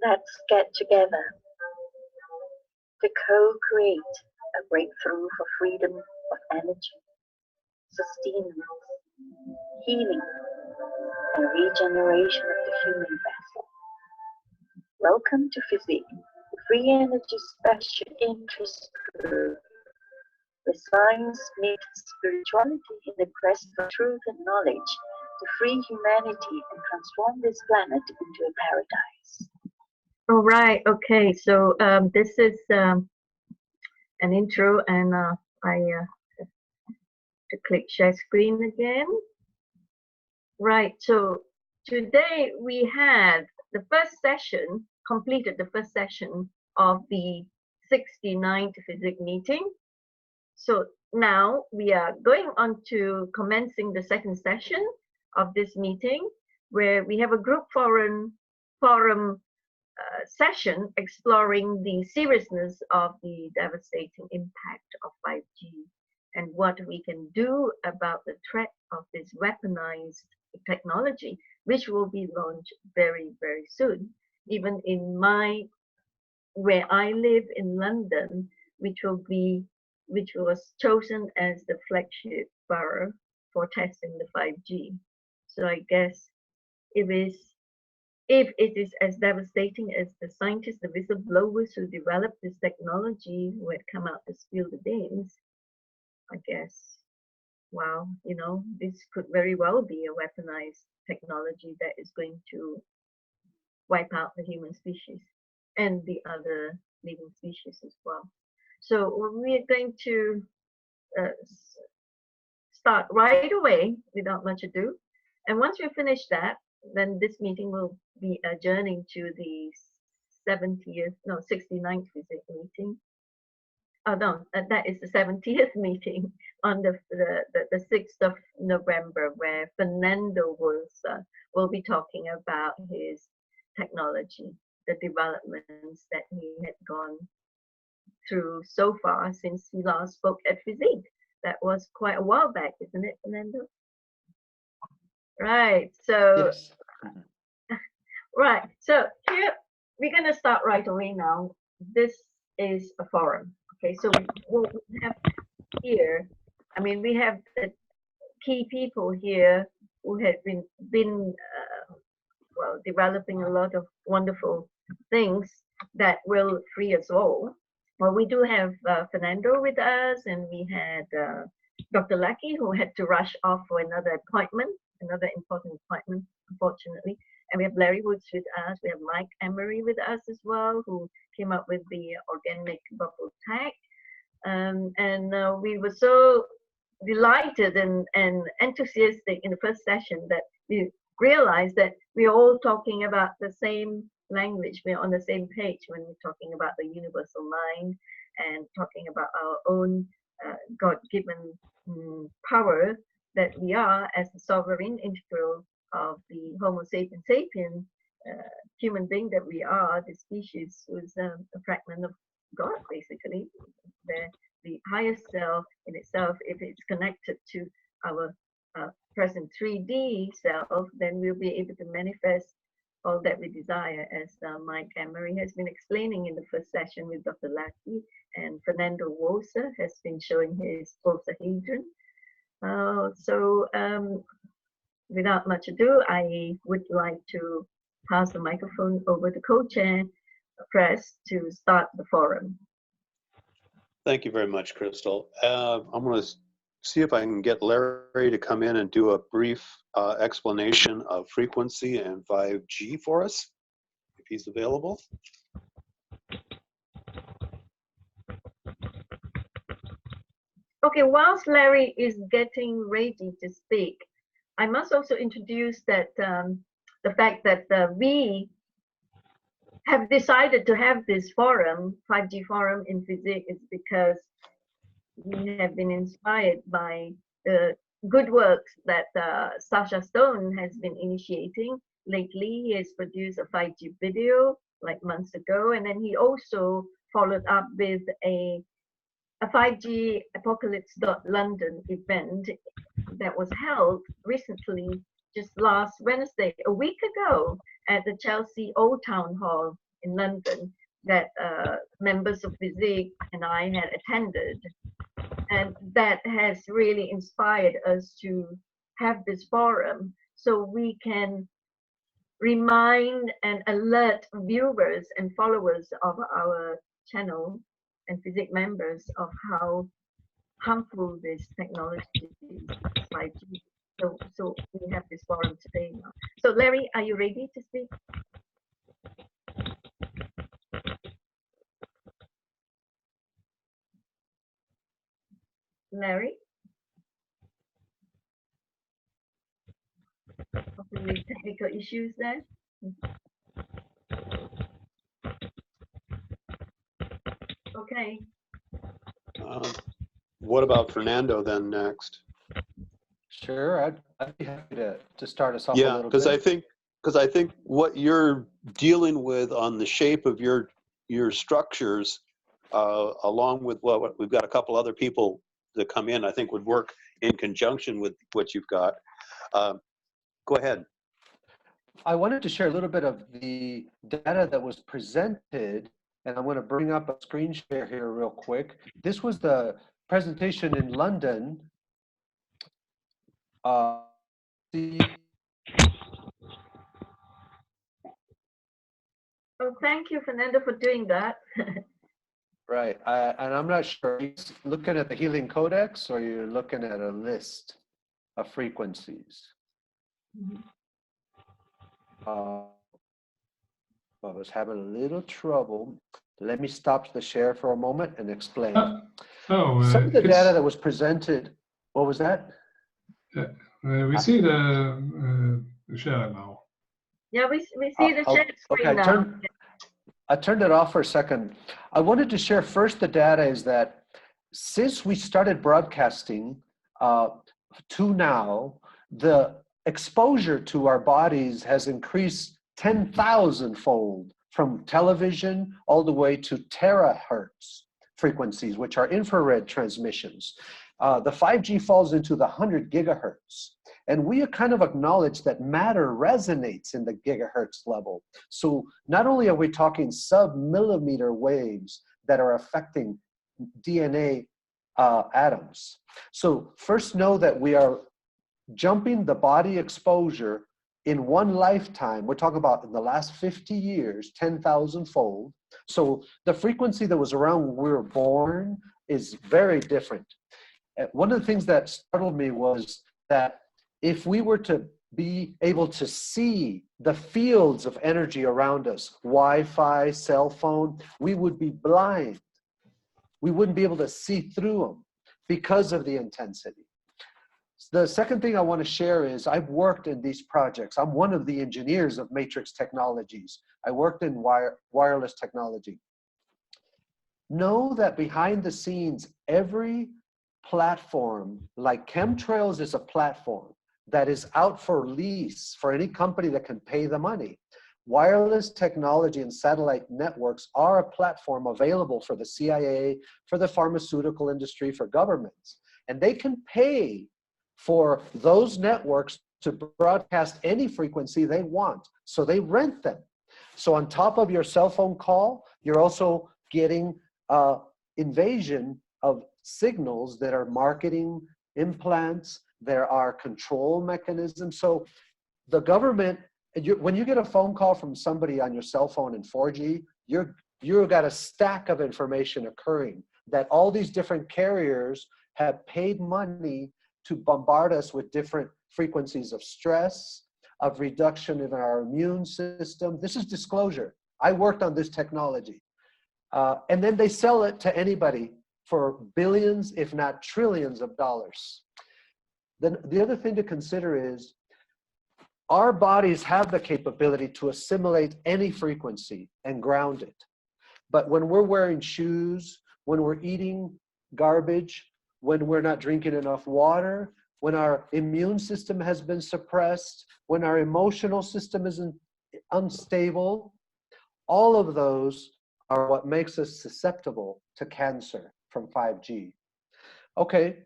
Let's get together to co-create a breakthrough for freedom of energy, sustenance, healing, and regeneration of the human vessel. Welcome to FESIG, the Free Energy Special Interest Group, where science meets spirituality in the quest for truth and knowledge to free humanity and transform this planet into a paradise. All right. Okay. So this is an intro, and I have to click share screen again. Right. So today we had the first session, completed the first session of the 69th FESIG meeting. So now we are going on to commencing the second session of this meeting, where we have a group forum session exploring the seriousness of the devastating impact of 5G and what we can do about the threat of this weaponized technology, which will be launched very, very soon. Even in where I live in London, which was chosen as the flagship borough for testing the 5G. So I guess if it is as devastating as the scientists, the whistleblowers who developed this technology, who had come out to spill the beans, I guess, wow, you know, this could very well be a weaponized technology that is going to wipe out the human species and the other living species as well. So we're going to start right away without much ado. And once we finish that, then this meeting will be adjourning to the 69th FESIG meeting. Oh no, that is the 70th meeting on the 6th of November, where Fernando Vossa will be talking about his technology, the developments that he had gone through so far since he last spoke at FESIG. That was quite a while back, isn't it, Fernando? Right. So, yes. right. So here we're going to start right away now. This is a forum. Okay. So what we have here, I mean, we have the key people here who have been well, developing a lot of wonderful things that will free us all. Well, we do have Fernando with us, and we had Dr. Lucky, who had to rush off for another appointment, another important appointment, unfortunately. And we have Larry Woods with us. We have Mike Emery with us as well, who came up with the organic bubble tag. And we were so delighted and enthusiastic in the first session that we realized that we're all talking about the same language. We're on the same page when we're talking about the universal mind and talking about our own God-given power that we are as the sovereign integral of the Homo sapiens sapien human being that we are. The species was a fragment of God, basically. The highest self in itself, if it's connected to our present 3D self, then we'll be able to manifest all that we desire, as Mike Emery has been explaining in the first session with Dr. Lackey, and Fernando Vossa has been showing his Vossahedron. So without much ado, I would like to pass the microphone over to co-chair Press to start the forum. Thank you very much, Crystal. I'm going to see if I can get Larry to come in and do a brief explanation of frequency and 5G for us, if he's available. Okay, whilst Larry is getting ready to speak, I must also introduce that the fact that we have decided to have this forum, 5G forum in FESIG, is because we have been inspired by the good works that Sacha Stone has been initiating lately. He has produced a 5G video like months ago, and then he also followed up with a 5G Apocalypse.London event that was held recently, just last Wednesday, a week ago, at the Chelsea Old Town Hall in London that members of FESIG and I had attended. And that has really inspired us to have this forum so we can remind and alert viewers and followers of our channel and FESIG members of how harmful this technology is, 5G. So we have this forum today now. So Larry, are you ready to speak? Larry? Hopefully technical issues there. Okay. What about Fernando then next? Sure, I'd be happy to start us off a Yeah, little because bit. I think what you're dealing with on the shape of your structures, along with what we've got a couple other people that come in, I think would work in conjunction with what you've got. Go ahead. I wanted to share a little bit of the data that was presented, and I'm going to bring up a screen share here real quick. This was the presentation in London. Oh, thank you, Fernando, for doing that. Right, and I'm not sure, are you looking at the Healing Codex or you're looking at a list of frequencies? I was having a little trouble. Let me stop the share for a moment and explain. Some of the data that was presented, what was that? We see the share now. Yeah, we see the share screen okay, now. I turned it off for a second. I wanted to share first the data is that since we started broadcasting to now, the exposure to our bodies has increased 10,000-fold from television all the way to terahertz frequencies, which are infrared transmissions. The 5G falls into the 100 gigahertz. And we kind of acknowledge that matter resonates in the gigahertz level. So not only are we talking sub-millimeter waves that are affecting DNA atoms. So first know that we are jumping the body exposure in one lifetime. We're talking about in the last 50 years, 10,000-fold. So the frequency that was around when we were born is very different. One of the things that startled me was that if we were to be able to see the fields of energy around us, Wi-Fi, cell phone, we would be blind. We wouldn't be able to see through them because of the intensity. The second thing I want to share is I've worked in these projects. I'm one of the engineers of Matrix Technologies. I worked in wireless technology. Know that behind the scenes, every platform, like chemtrails is a platform that is out for lease for any company that can pay the money. Wireless technology and satellite networks are a platform available for the CIA, for the pharmaceutical industry, for governments. And they can pay for those networks to broadcast any frequency they want. So they rent them. So on top of your cell phone call, you're also getting invasion of signals that are marketing implants. There are control mechanisms. So the government, when you get a phone call from somebody on your cell phone in 4G, you've got a stack of information occurring that all these different carriers have paid money to bombard us with different frequencies of stress, of reduction in our immune system. This is disclosure. I worked on this technology. And then they sell it to anybody for billions, if not trillions of dollars. Then the other thing to consider is our bodies have the capability to assimilate any frequency and ground it. But when we're wearing shoes, when we're eating garbage, when we're not drinking enough water, when our immune system has been suppressed, when our emotional system is unstable, all of those are what makes us susceptible to cancer from 5G. Okay.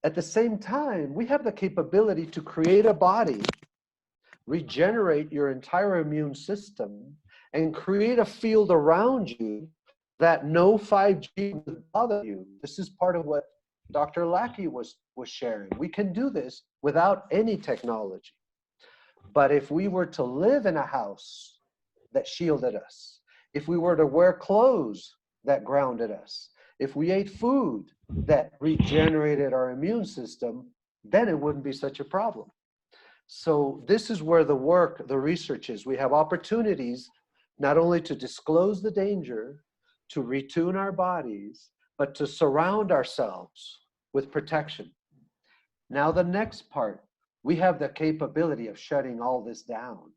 At the same time, we have the capability to create a body, regenerate your entire immune system, and create a field around you that no 5G would bother you. This is part of what Dr. Lackey was sharing. We can do this without any technology. But if we were to live in a house that shielded us, if we were to wear clothes that grounded us, if we ate food that regenerated our immune system, then it wouldn't be such a problem. So this is where the work, the research is. We have opportunities not only to disclose the danger, to retune our bodies, but to surround ourselves with protection. Now the next part, we have the capability of shutting all this down.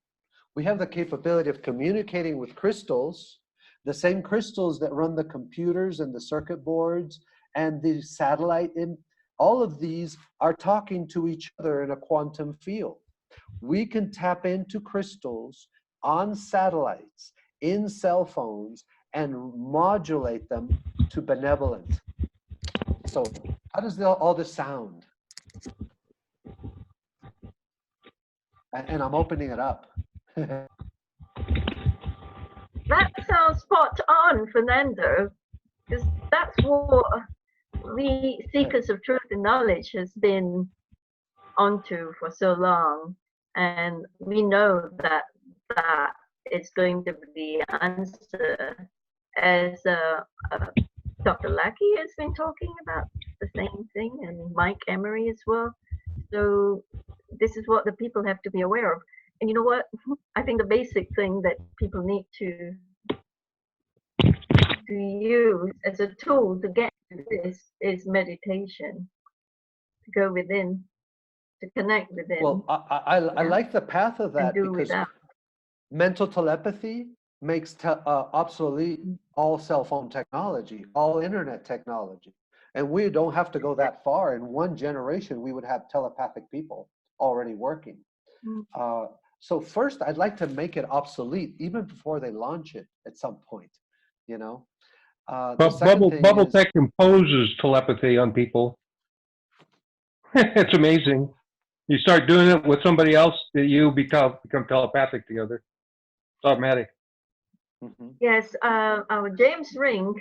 We have the capability of communicating with crystals, the same crystals that run the computers and the circuit boards and the satellite. All of these are talking to each other in a quantum field. We can tap into crystals on satellites, in cell phones, and modulate them to benevolent. So how does all this sound? And I'm opening it up. That sounds spot on, Fernando, because that's what we seekers of truth and knowledge has been onto for so long. And we know that that is going to be the answer, as Dr. Lackey has been talking about the same thing, and Mike Emery as well. So this is what the people have to be aware of. And you know what? I think the basic thing that people need to use as a tool to get to this is meditation, to go within, to connect within. Well, I like the path of that because without. mental telepathy makes obsolete all cell phone technology, all internet technology. And we don't have to go that far. In one generation, we would have telepathic people already working. So first, I'd like to make it obsolete even before they launch it at some point, you know. But bubble tech imposes telepathy on people. It's amazing. You start doing it with somebody else, that you become telepathic together. It's automatic. Yes, our James Ring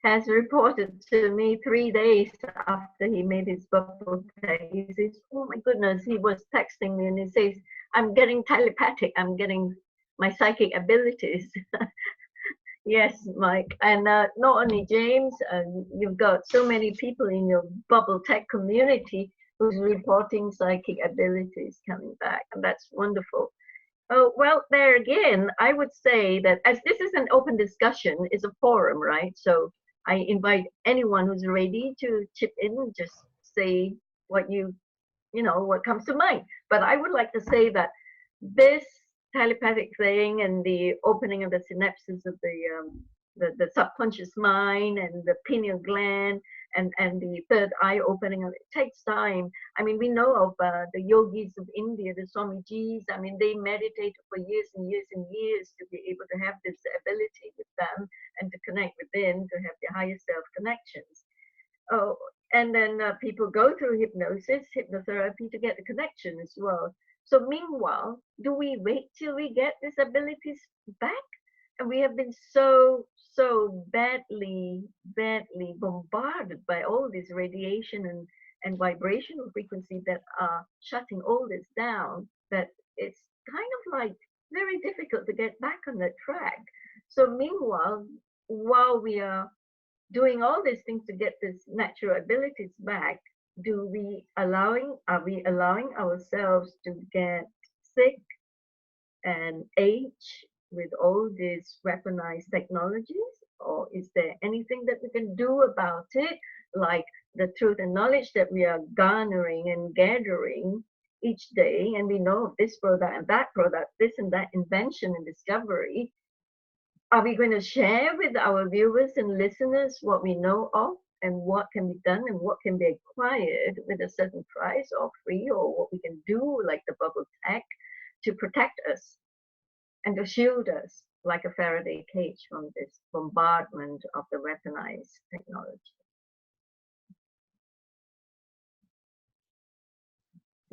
has reported to me 3 days after he made his bubble tech. He says, "Oh my goodness," he was texting me and he says, "I'm getting telepathic. I'm getting my psychic abilities." Yes, Mike. And not only James, you've got so many people in your bubble tech community who's reporting psychic abilities coming back, and that's wonderful. Oh, well, there again, I would say that as this is an open discussion, it's a forum, right? So I invite anyone who's ready to chip in and just say what what comes to mind. But I would like to say that this telepathic thing and the opening of the synapses of the subconscious mind and the pineal gland and the third eye opening, it takes time. I mean, we know of the yogis of India, the Swamijis. I mean, they meditate for years and years and years to be able to have this ability with them and to connect within, to have the higher self connections. Oh, and then people go through hypnosis, hypnotherapy to get the connection as well. So meanwhile, do we wait till we get these abilities back? And we have been so badly bombarded by all this radiation and vibrational frequency that are shutting all this down, that it's kind of like very difficult to get back on that track. So meanwhile, while we are doing all these things to get these natural abilities back, are we allowing ourselves to get sick and age with all these weaponized technologies? Or is there anything that we can do about it, like the truth and knowledge that we are garnering and gathering each day, and we know of this product and that product, this and that invention and discovery? Are we going to share with our viewers and listeners what we know of and what can be done and what can be acquired with a certain price or free, or what we can do like the bubble tech to protect us and to shield us like a Faraday cage from this bombardment of the weaponized technology?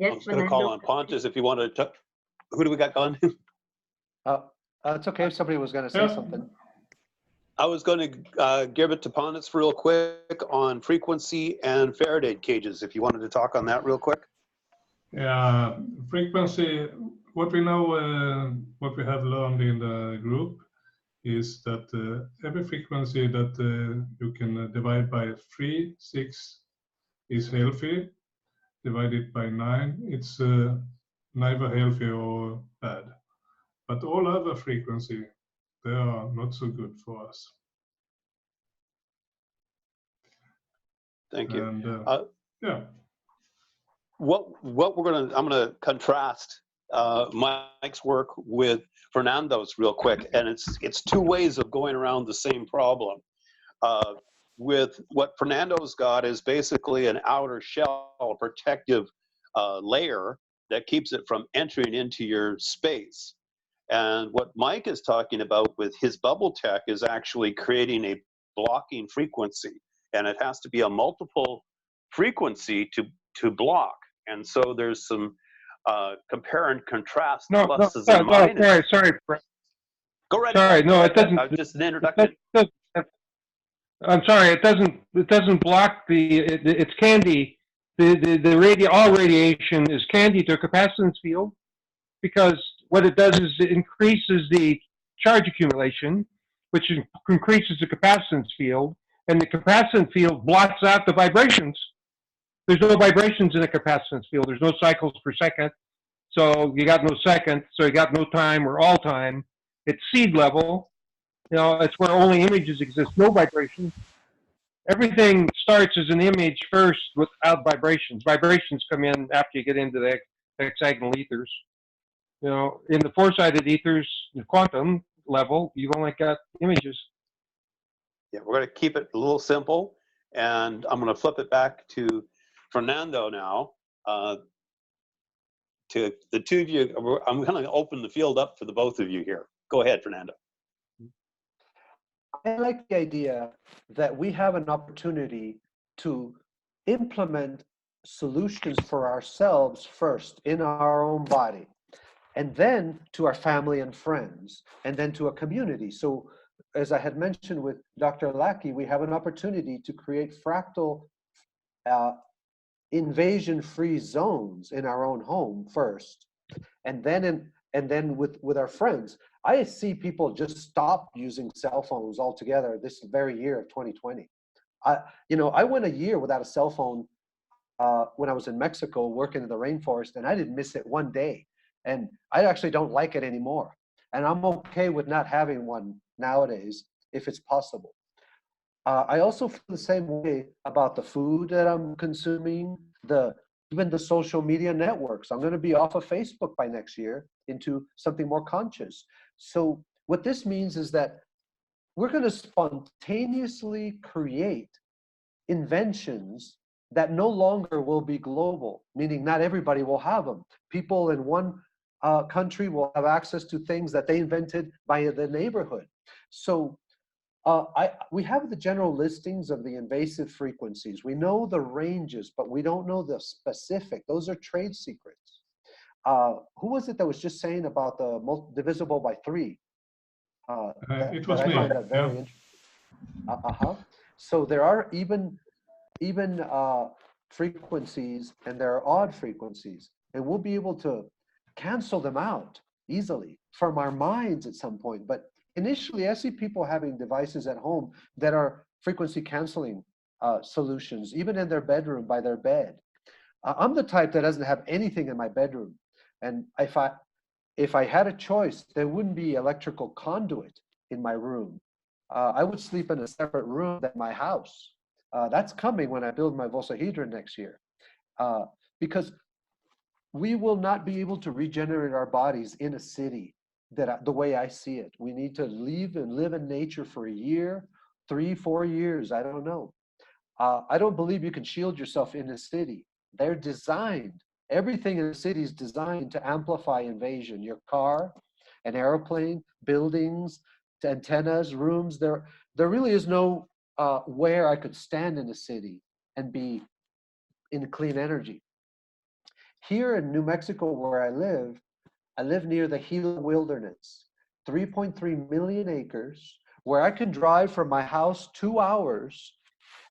I Yes, was going to call on Pontus if you wanted to. Who do we got going? It's okay if somebody was going to say Yeah. something. I was going to give it to Ponitz real quick on frequency and Faraday cages, if you wanted to talk on that real quick. Yeah, frequency, what we know, what we have learned in the group is that every frequency that you can divide by 3, 6 is healthy. Divided by 9, it's neither healthy or bad. But all other frequency, they are not so good for us. Thank you. And yeah. I'm gonna contrast Mike's work with Fernando's real quick, and it's two ways of going around the same problem. With what Fernando's got is basically an outer shell, a protective layer that keeps it from entering into your space. And what Mike is talking about with his bubble tech is actually creating a blocking frequency, and it has to be a multiple frequency to block. And so there's some compare and contrast pluses and minuses. Sorry. Go right Sorry, ahead. no, it doesn't. Just an introduction. I'm sorry, it doesn't block it's candy. All radiation is candy to a capacitance field, because what it does is it increases the charge accumulation, which increases the capacitance field, and the capacitance field blocks out the vibrations. There's no vibrations in a capacitance field. There's no cycles per second. So you got no second, so you got no time or all time. It's seed level. You know, it's where only images exist, no vibrations. Everything starts as an image first without vibrations. Vibrations come in after you get into the hexagonal ethers. You know, in the four-sided ethers, the quantum level, you've only got images. Yeah, we're going to keep it a little simple, and I'm going to flip it back to Fernando now. To the two of you, I'm going to open the field up for the both of you here. Go ahead, Fernando. I like the idea that we have an opportunity to implement solutions for ourselves first in our own body, and then to our family and friends, and then to a community. So as I had mentioned with Dr. Lackey, we have an opportunity to create fractal invasion-free zones in our own home first, and then with our friends. I see people just stop using cell phones altogether this very year of 2020. I went a year without a cell phone when I was in Mexico working in the rainforest, and I didn't miss it one day. And I actually don't like it anymore. And I'm okay with not having one nowadays if it's possible. I also feel the same way about the food that I'm consuming, even the social media networks. I'm going to be off of Facebook by next year into something more conscious. So what this means is that we're going to spontaneously create inventions that no longer will be global, meaning not everybody will have them. People in one country will have access to things that they invented by the neighborhood. So we have the general listings of the invasive frequencies. We know the ranges, but we don't know the specific. Those are trade secrets. Who was it that was just saying about the divisible by 3? It was me. I find that very interesting. So there are even frequencies, and there are odd frequencies, and we'll be able to cancel them out easily from our minds at some point. But initially, I see people having devices at home that are frequency canceling solutions, even in their bedroom by their bed. I'm the type that doesn't have anything in my bedroom, and if I had a choice, there wouldn't be electrical conduit in my room. I would sleep in a separate room than my house. That's coming when I build my Vossahedron next year, because we will not be able to regenerate our bodies in a city the way I see it. We need to leave and live in nature for a year, 3, 4 years. I don't know. I don't believe you can shield yourself in a city. They're designed. Everything in the city is designed to amplify invasion. Your car, an airplane, buildings, antennas, rooms. There really is no where I could stand in a city and be in clean energy. Here in New Mexico, where I live near the Gila Wilderness. 3.3 million acres, where I can drive from my house 2 hours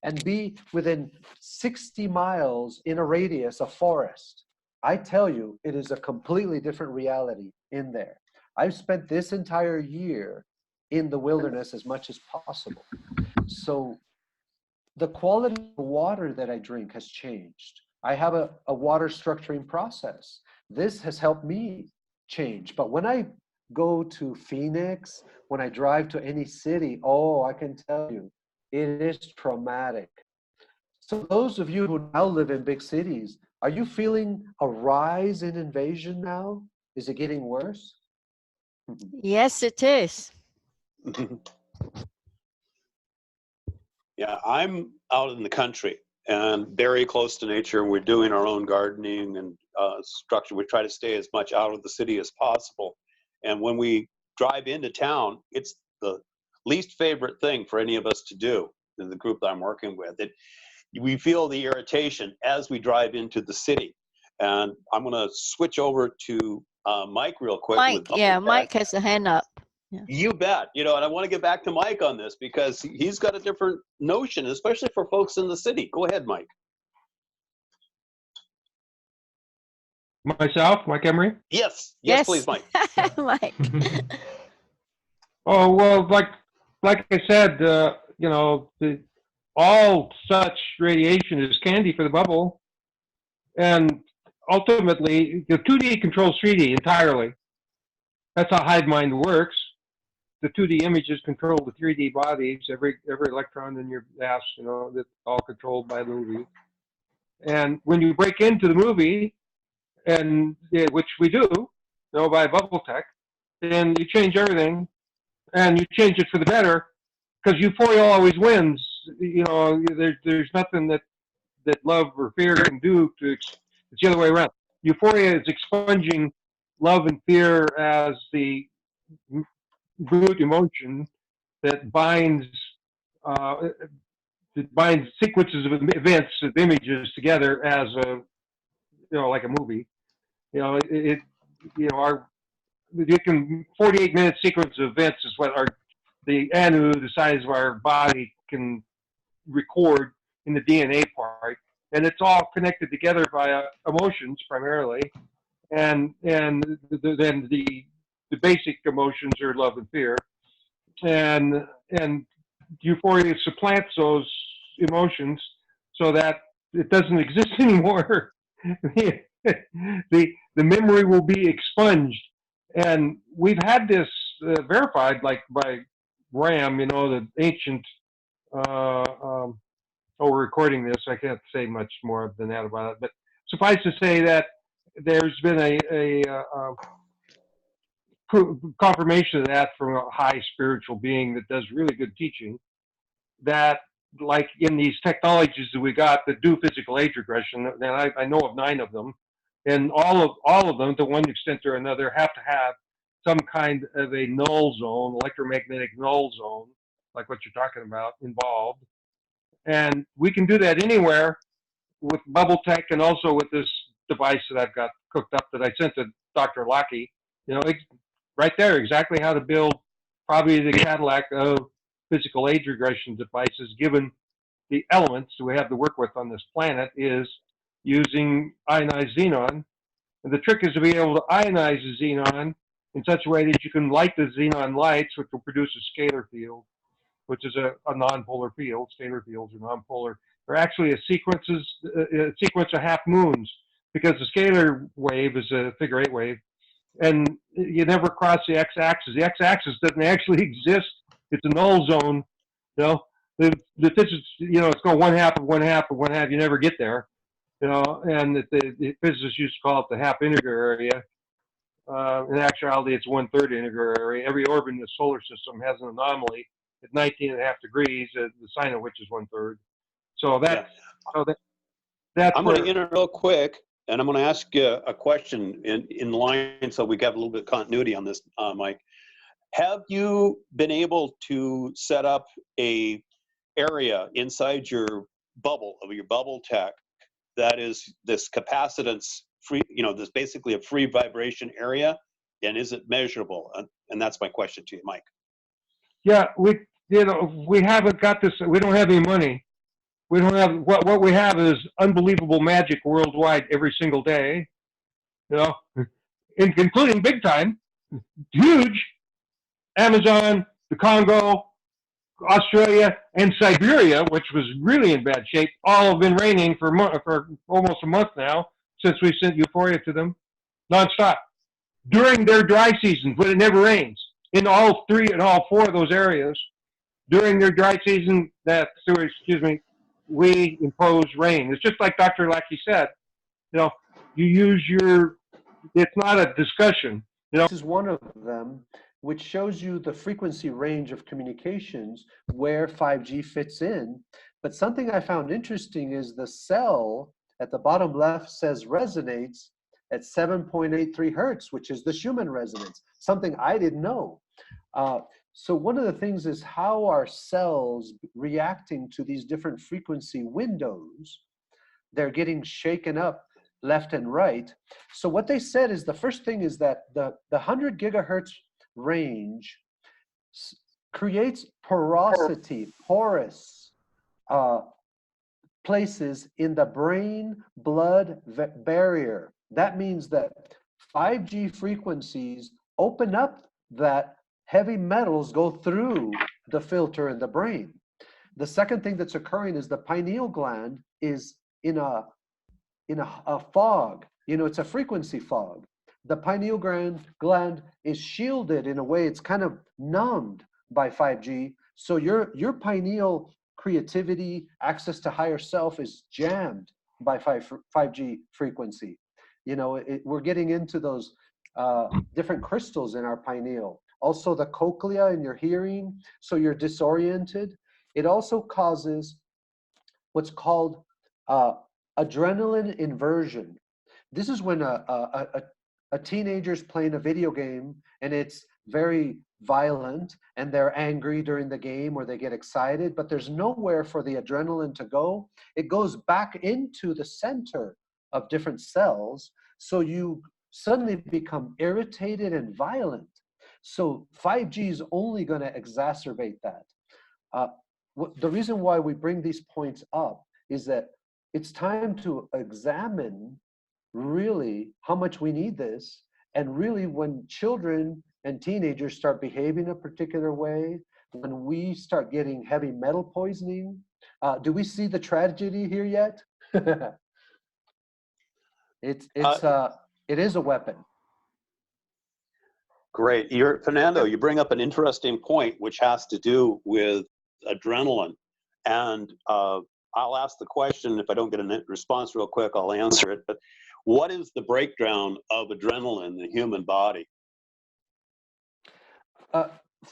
and be within 60 miles in a radius of forest. I tell you, it is a completely different reality in there. I've spent this entire year in the wilderness as much as possible. So the quality of the water that I drink has changed. I have a water structuring process. This has helped me change. But when I go to Phoenix, when I drive to any city, oh, I can tell you, it is traumatic. So those of you who now live in big cities, are you feeling a rise in invasion now? Is it getting worse? Yes, it is. Yeah, I'm out in the country and very close to nature. We're doing our own gardening and structure. We try to stay as much out of the city as possible. And when we drive into town, it's the least favorite thing for any of us to do in the group that I'm working with. We feel the irritation as we drive into the city. And I'm going to switch over to Mike real quick. Mike, yeah, Mike has a hand up. Yeah. You bet. And I want to get back to Mike on this because he's got a different notion, especially for folks in the city. Go ahead, Mike. Myself, Mike Emery? Yes, please, Mike. Mike. Oh, well, like I said, all such radiation is candy for the bubble. And ultimately, the 2D controls 3D entirely. That's how hive mind works. The 2D images control the 3D bodies, every electron in your mass, that's all controlled by the movie. And when you break into the movie, and which we do, by bubble tech, then you change everything, and you change it for the better, because euphoria always wins. There's nothing that love or fear can do to. It's the other way around. Euphoria is expunging love and fear as the root emotion that binds sequences of events, of images together as like a movie. Our 48-minute sequence of events is what the anu, the size of our body, can record in the DNA part, and it's all connected together by emotions primarily, and then the basic emotions are love and fear, and euphoria supplants those emotions so that it doesn't exist anymore. The memory will be expunged, and we've had this verified, like by RAM, the ancient. We're recording this. I can't say much more than that about it, but suffice to say that there's been a confirmation of that from a high spiritual being that does really good teaching, that like in these technologies that we got that do physical age regression, and I know of 9 of them, and all of them, to one extent or another, have to have some kind of a null zone, electromagnetic null zone, like what you're talking about, involved. And we can do that anywhere with bubble tech, and also with this device that I've got cooked up that I sent to Dr. Lockey. Right there, exactly how to build probably the Cadillac of physical age regression devices, given the elements that we have to work with on this planet, is using ionized xenon. And the trick is to be able to ionize the xenon in such a way that you can light the xenon lights, which will produce a scalar field, which is a nonpolar field. Scalar fields are nonpolar. They're actually a sequence of half moons, because the scalar wave is a figure 8 wave, and you never cross the x-axis. The x-axis doesn't actually exist. It's a null zone. The physics, it's going 1/2 of 1/2 of 1/2. You never get there. And the physicists used to call it the half integer area. In actuality, it's 1/3 integer area. Every orbit in the solar system has an anomaly at 19.5 degrees, the sign of which is 1/3. So that's I'm going to interrupt real quick, and I'm going to ask you a question in line, so we got a little bit of continuity on this, Mike. Have you been able to set up a area inside your bubble, of your bubble tech, that is this capacitance free, this basically a free vibration area, and is it measurable? And that's my question to you, Mike. Yeah, we haven't got this. We don't have any money. We don't have what we have is unbelievable magic worldwide every single day. You know, including big time, huge Amazon, the Congo, Australia, and Siberia, which was really in bad shape. All have been raining for almost a month now since we sent Euphoria to them, nonstop during their dry seasons when it never rains in all four of those areas. During their dry season, we impose rain. It's just like Dr. Lackey said. You know, you use it's not a discussion. You know, this is one of them, which shows you the frequency range of communications where 5G fits in. But something I found interesting is the cell at the bottom left says resonates at 7.83 hertz, which is the Schumann resonance, something I didn't know. So one of the things is how are cells reacting to these different frequency windows? They're getting shaken up left and right. So what they said is the first thing is that the 100 gigahertz range creates porous places in the brain-blood barrier. That means that 5G frequencies open up that heavy metals go through the filter in the brain. The second thing that's occurring is the pineal gland is in a fog. You know, it's a frequency fog. The pineal gland is shielded in a way, it's kind of numbed by 5G. So your pineal creativity, access to higher self is jammed by 5G frequency. You know, we're getting into those different crystals in our pineal. Also the cochlea in your hearing, so you're disoriented. It also causes what's called adrenaline inversion. This is when a teenager's playing a video game and it's very violent and they're angry during the game or they get excited, but there's nowhere for the adrenaline to go. It goes back into the center of different cells, so you suddenly become irritated and violent. So 5G is only going to exacerbate that. The reason why we bring these points up is that it's time to examine really how much we need this, and really when children and teenagers start behaving a particular way, when we start getting heavy metal poisoning, do we see the tragedy here yet? It is a weapon. Great. Fernando, you bring up an interesting point which has to do with adrenaline. And I'll ask the question. If I don't get a response real quick, I'll answer it. But what is the breakdown of adrenaline in the human body?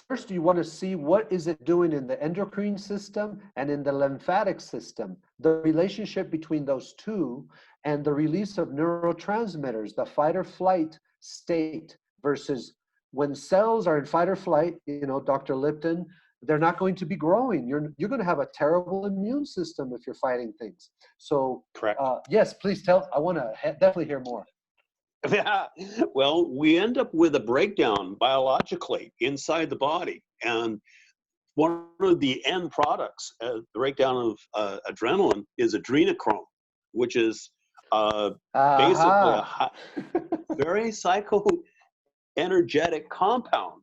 First, you want to see what is it doing in the endocrine system and in the lymphatic system, the relationship between those two, and the release of neurotransmitters, the fight or flight state versus when cells are in fight or flight, you know, Dr. Lipton, they're not going to be growing. You're going to have a terrible immune system if you're fighting things. So, correct. Yes, please tell. I want to definitely hear more. Yeah. Well, we end up with a breakdown biologically inside the body, and one of the end products, the breakdown of adrenaline, is adrenochrome, which is basically a very energetic compound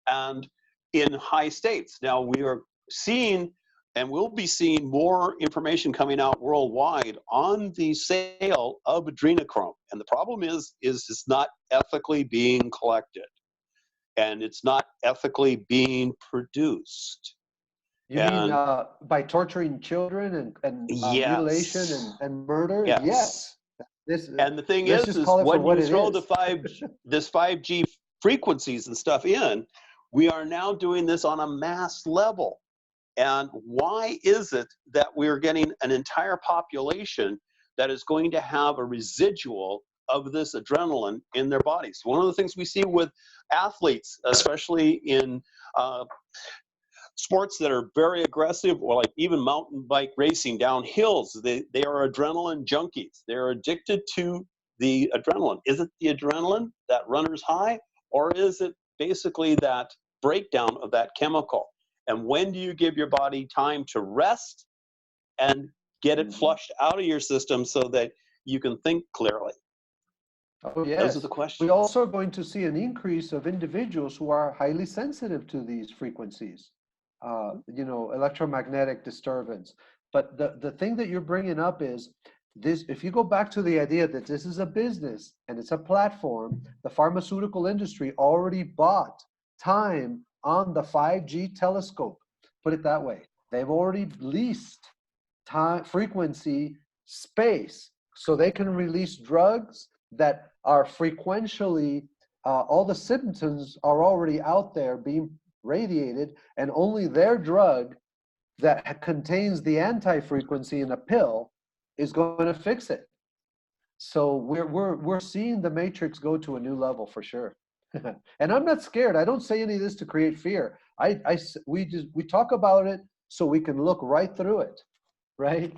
and in high states. Now we are seeing, and we'll be seeing more information coming out worldwide on the sale of adrenochrome. And the problem is it's not ethically being collected and it's not ethically being produced. You mean by torturing children and yes. mutilation and murder? Yes. Yes. And the thing is when you throw this 5G frequencies and stuff in, we are now doing this on a mass level. And why is it that we're getting an entire population that is going to have a residual of this adrenaline in their bodies? One of the things we see with athletes, especially in sports that are very aggressive, or like even mountain bike racing down hills, they are adrenaline junkies. They're addicted to the adrenaline. Is it the adrenaline, that runner's high, or is it basically that breakdown of that chemical. And when do you give your body time to rest and get it flushed out of your system so that you can think clearly? Oh, Those yes. are the questions. We also are going to see an increase of individuals who are highly sensitive to these frequencies, you know, electromagnetic disturbance. But the thing that you're bringing up is this, if you go back to the idea that this is a business and it's a platform, the pharmaceutical industry already bought time on the 5G telescope. Put it that way. They've already leased time, frequency, space, so they can release drugs that are frequentially, all the symptoms are already out there being radiated, and only their drug that contains the anti-frequency in a pill is going to fix it. So we're seeing the matrix go to a new level for sure. And I'm not scared. I don't say any of this to create fear. We talk about it so we can look right through it, right?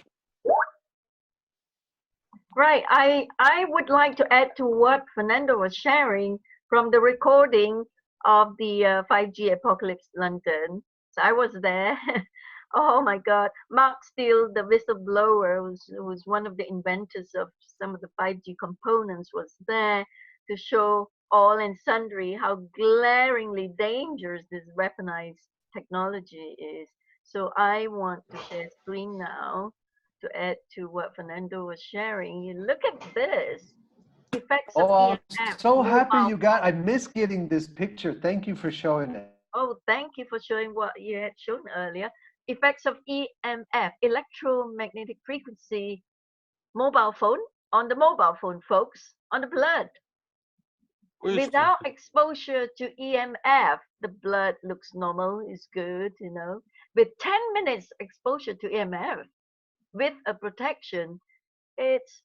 Right. I would like to add to what Fernando was sharing from the recording of the 5G Apocalypse London. So I was there. Oh my God. Mark Steele, the whistleblower, who's one of the inventors of some of the 5G components, was there to show all and sundry how glaringly dangerous this weaponized technology is. So I want to share screen now to add to what Fernando was sharing. You look at this. Effects of Oh, I'm EMF. so happy Mobile you got, I phone. miss getting this picture. Thank you for showing it. Oh, thank you for showing what you had shown earlier. Effects of EMF, electromagnetic frequency, mobile phone, on the mobile phone, folks, on the blood. Without exposure to EMF, the blood looks normal, is good, you know. With 10 minutes exposure to EMF, with a protection, it's,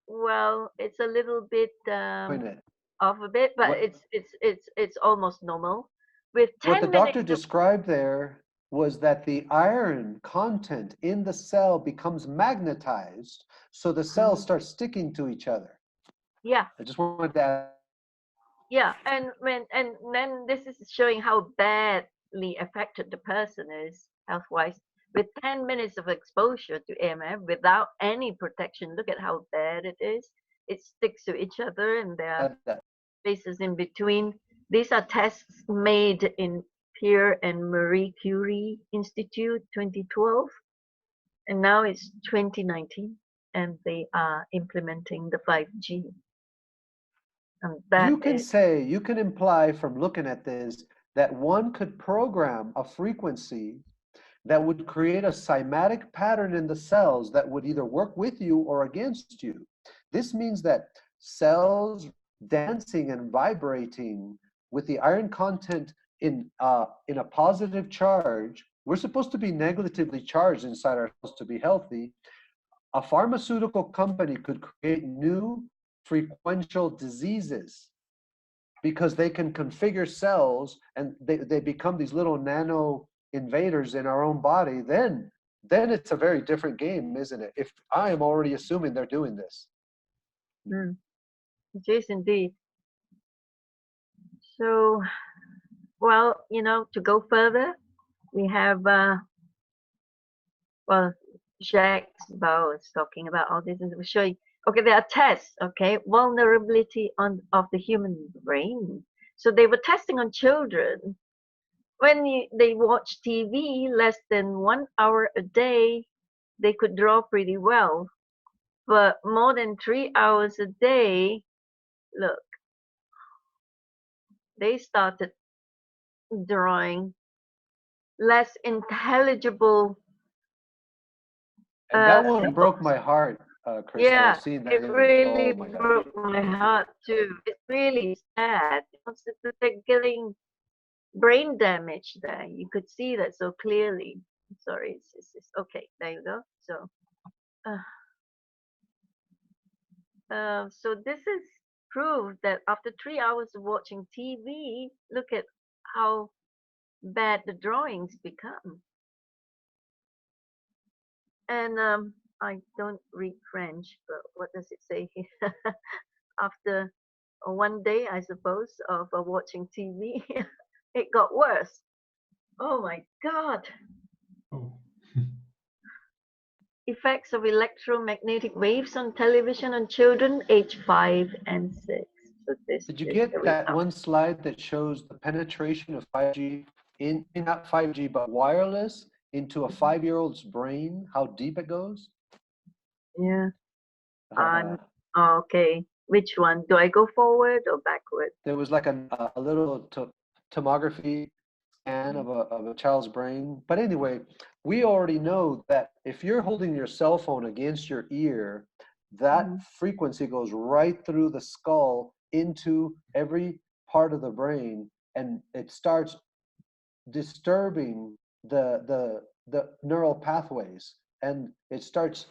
well, it's a little bit Showing it. off a bit, but What, it's almost normal. With what the 10 doctor minutes of, described there was that the iron content in the cell becomes magnetized, so the cells start sticking to each other. yeah, I just wanted to add. yeah, and then this is showing how badly affected the person is health-wise. With 10 minutes of exposure to EMF without any protection, look at how bad it is. It sticks to each other, and there are That. spaces in between. These are tests made in Pierre and Marie Curie Institute 2012, and now it's 2019, and they are implementing the 5G. And that You can is, say, you can imply from looking at this that one could program a frequency that would create a cymatic pattern in the cells that would either work with you or against you. This means that cells dancing and vibrating with the iron content in a positive charge, we're supposed to be negatively charged inside ourselves to be healthy. A pharmaceutical company could create new frequential diseases because they can configure cells and they become these little nano invaders in our own body. Then it's a very different game, isn't it? If I am already assuming they're doing this. it is indeed. So, well, you know, to go further, we have, well, Jacques Bao is talking about all this, and we're showing, okay, there are tests, okay, vulnerability of the human brain. So they were testing on children. When they watch TV less than 1 hour a day, they could draw pretty well. But more than 3 hours a day, look, they started drawing less intelligible And that one broke symbols. my heart, Crystal, Yeah, seeing that it image. really Oh my God. broke my heart too. It's really sad. They're getting brain damage there. You could see that so clearly. Sorry, it's okay. There you go. So this is proof that after 3 hours of watching TV, look at how bad the drawings become. And I don't read French, but what does it say here? After one day, I suppose, of watching TV, it got worse. Oh my God. Oh. Effects of electromagnetic waves on television on children aged 5 and 6. So this Did you is get the that result. one slide that shows the penetration of 5G not 5G, but wireless into a 5-year-old's brain, how deep it goes? Yeah. Okay. Which one? Do I go forward or backward? There was like a little tomography scan of a child's brain. But anyway, we already know that if you're holding your cell phone against your ear, that Mhm. frequency goes right through the skull into every part of the brain, and it starts disturbing the neural pathways, and it starts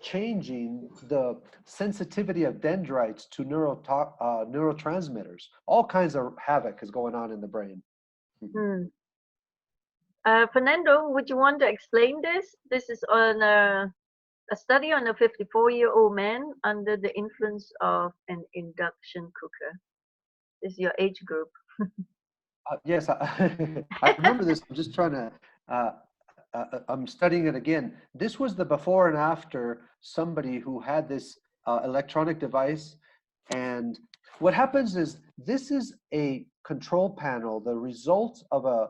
changing the sensitivity of dendrites to neurotransmitters. All kinds of havoc is going on in the brain. Hmm. Fernando, would you want to explain this? This is on a study on a 54-year-old man under the influence of an induction cooker. This is your age group. Yes, I remember this. I'm just trying to, I'm studying it again. This was the before and after somebody who had this electronic device. And what happens is this is a control panel, the results of a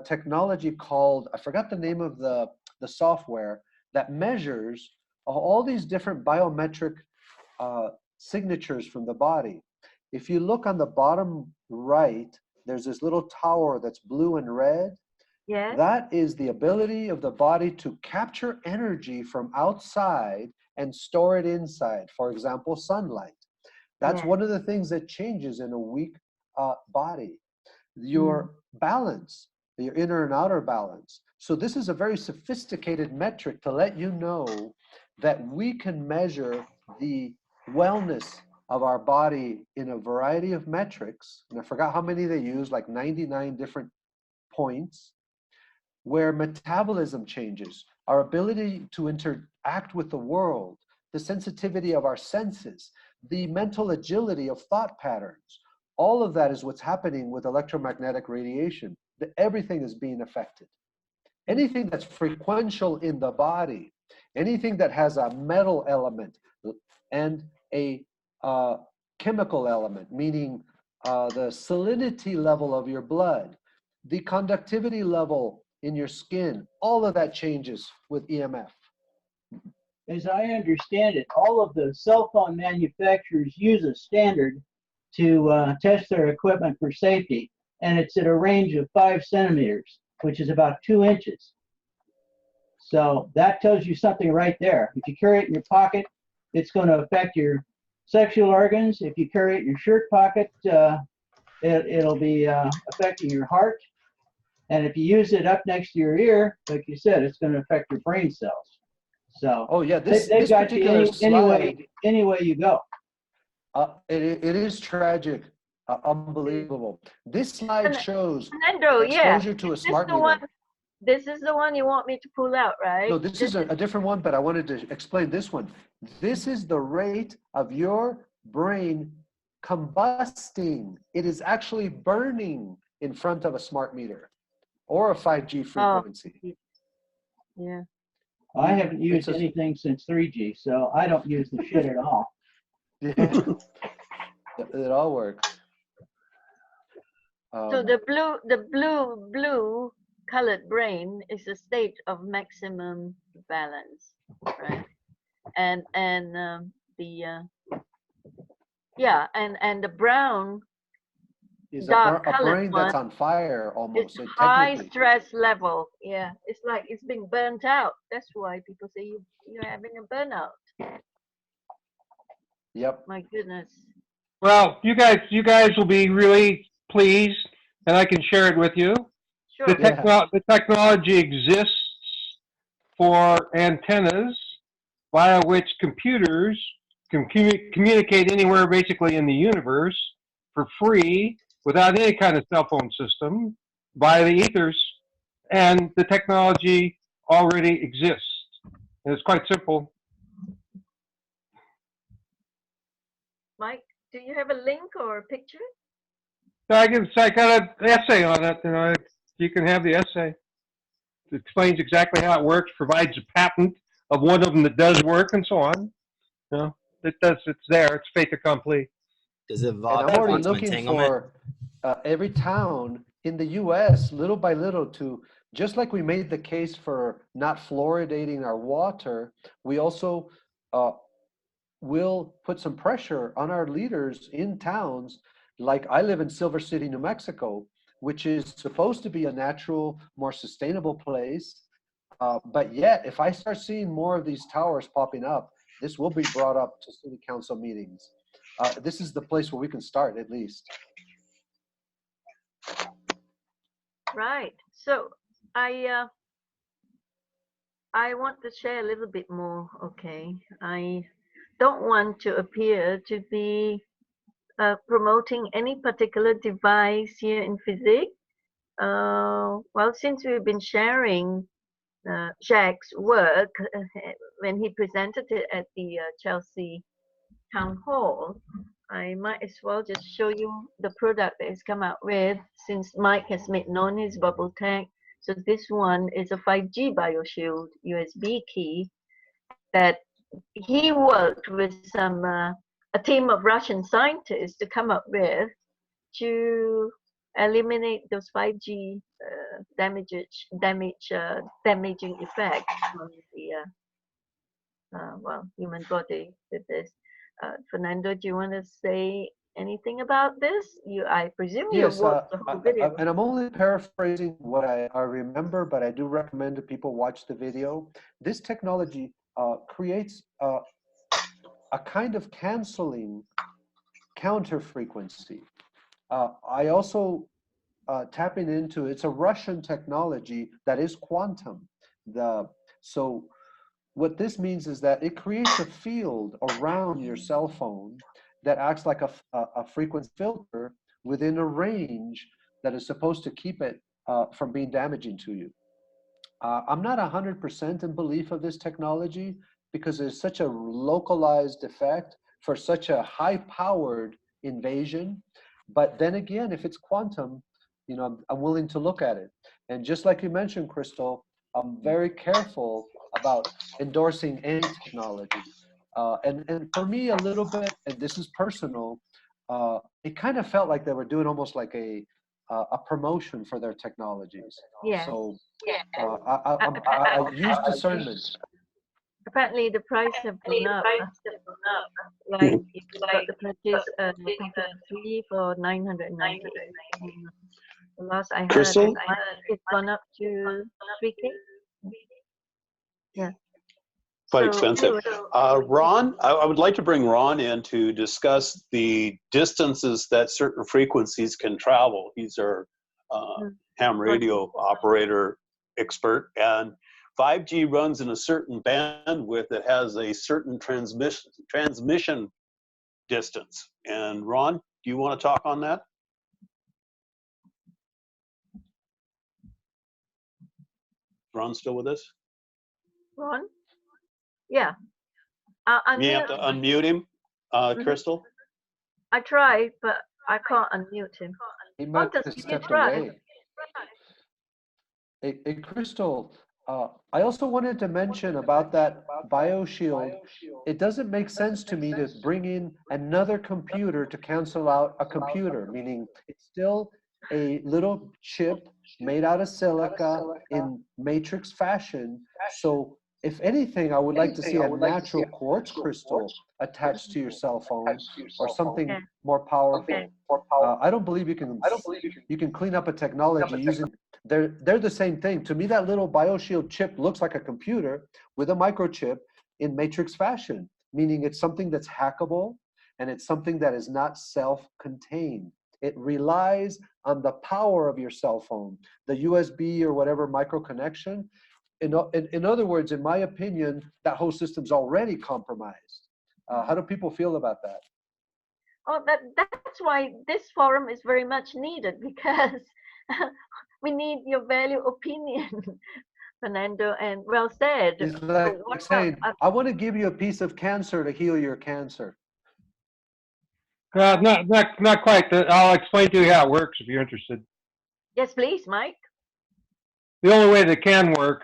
technology called, I forgot the name of the software that measures all these different biometric signatures from the body. If you look on the bottom right, there's this little tower that's blue and red. Yes. That is the ability of the body to capture energy from outside and store it inside. For example, sunlight. That's Yeah. one of the things that changes in a weak body. Your balance, your inner and outer balance. So this is a very sophisticated metric to let you know that we can measure the wellness of our body in a variety of metrics. And I forgot how many they use, like 99 different points, where metabolism changes, our ability to interact with the world, the sensitivity of our senses, the mental agility of thought patterns. All of that is what's happening with electromagnetic radiation. Everything is being affected. Anything that's frequential in the body, anything that has a metal element and a chemical element, meaning the salinity level of your blood, the conductivity level in your skin, all of that changes with EMF. As I understand it, all of the cell phone manufacturers use a standard to test their equipment for safety, and it's at a range of 5 centimeters, which is about 2 inches. So that tells you something right there. If you carry it in your pocket, it's going to affect your sexual organs. If you carry it in your shirt pocket, it'll be affecting your heart. And if you use it up next to your ear, like you said, it's going to affect your brain cells. So oh yeah, they've this got particular you slide, any way you go. it is tragic, unbelievable. This slide shows Fernando, yeah. exposure to a smart the meter. one, this is the one you want me to pull out, right? No, this is a different one, but I wanted to explain this one. This is the rate of your brain combusting. It is actually burning in front of a smart meter or a 5G frequency. Yeah. I haven't used anything since 3G, so I don't use the shit at all. Yeah, it all works. So the blue colored brain is a state of maximum balance, right? And the brown is dark a colored brain one that's on fire almost. is So high technically, stress level. Yeah, it's like it's being burnt out. That's why people say you're having a burnout. yep. My goodness. Well, you guys will be really pleased, and I can share it with you. Sure. The technology exists for antennas via which computers can communicate anywhere basically in the universe for free without any kind of cell phone system via the ethers. And the technology already exists. And it's quite simple. Mike, do you have a link or a picture? So I got an essay on it. You can have the essay. It explains exactly how it works, provides a patent of one of them that does work, and so on. It does. It's there. It's fait accompli. Does it And I'm already looking for every town in the US, little by little, to, just like we made the case for not fluoridating our water, we also will put some pressure on our leaders in towns. Like I live in Silver City, New Mexico, which is supposed to be a natural, more sustainable place. But yet, if I start seeing more of these towers popping up, this will be brought up to city council meetings. This is the place where we can start, at least. Right. So I want to share a little bit more. Okay. I don't want to appear to be promoting any particular device here in FESIG. Well, since we've been sharing Jack's work when he presented it at the Chelsea Town Hall, I might as well just show you the product that he's come out with, since Mike has made known his bubble tech. So this one is a 5G BioShield USB key that he worked with a team of Russian scientists to come up with to eliminate those 5G damaging effects on the human body with this. Fernando, do you want to say anything about this? I presume you watched the whole video. And I'm only paraphrasing what I remember, but I do recommend that people watch the video. This technology creates a kind of canceling counter frequency. I also tapping into, it's a Russian technology that is quantum. So what this means is that it creates a field around your cell phone that acts like a frequency filter within a range that is supposed to keep it from being damaging to you. I'm not 100% in belief of this technology because it's such a localized effect for such a high-powered invasion. But then again, if it's quantum, I'm willing to look at it. And just like you mentioned, Crystal, I'm very careful about endorsing any technology. And for me, a little bit, and this is personal, it kind of felt like they were doing almost like a promotion for their technologies. Yeah. So I use discernment. Apparently, the price have gone up. Like if you got the purchase packet 3 for 998. The last I heard, Crystal? it's gone up to 3K. Yeah. Quite expensive. Ron, I would like to bring Ron in to discuss the distances that certain frequencies can travel. He's our ham radio operator expert, and 5G runs in a certain bandwidth that has a certain transmission distance. And Ron, do you want to talk on that? Ron still with us? Ron? Yeah. You have to unmute him, Crystal. I tried, but I can't unmute him. He might have stepped away. Hey, Crystal, I also wanted to mention about that BioShield. It doesn't make sense to me to bring in another computer to cancel out a computer, meaning it's still a little chip made out of silica in matrix fashion. So if anything, I would like to see a natural quartz crystal attached to your cell phone or something more powerful. I don't believe you can clean up a technology using, they're the same thing. To me, that little BioShield chip looks like a computer with a microchip in matrix fashion, meaning it's something that's hackable and it's something that is not self-contained. It relies on the power of your cell phone, the USB or whatever micro connection. In other words, in my opinion, that whole system's already compromised. How do people feel about that? Oh, that's why this forum is very much needed, because we need your value opinion, Fernando, and well said. It's like saying, I want to give you a piece of cancer to heal your cancer. Not quite. I'll explain to you how it works if you're interested. Yes, please, Mike. The only way that can work,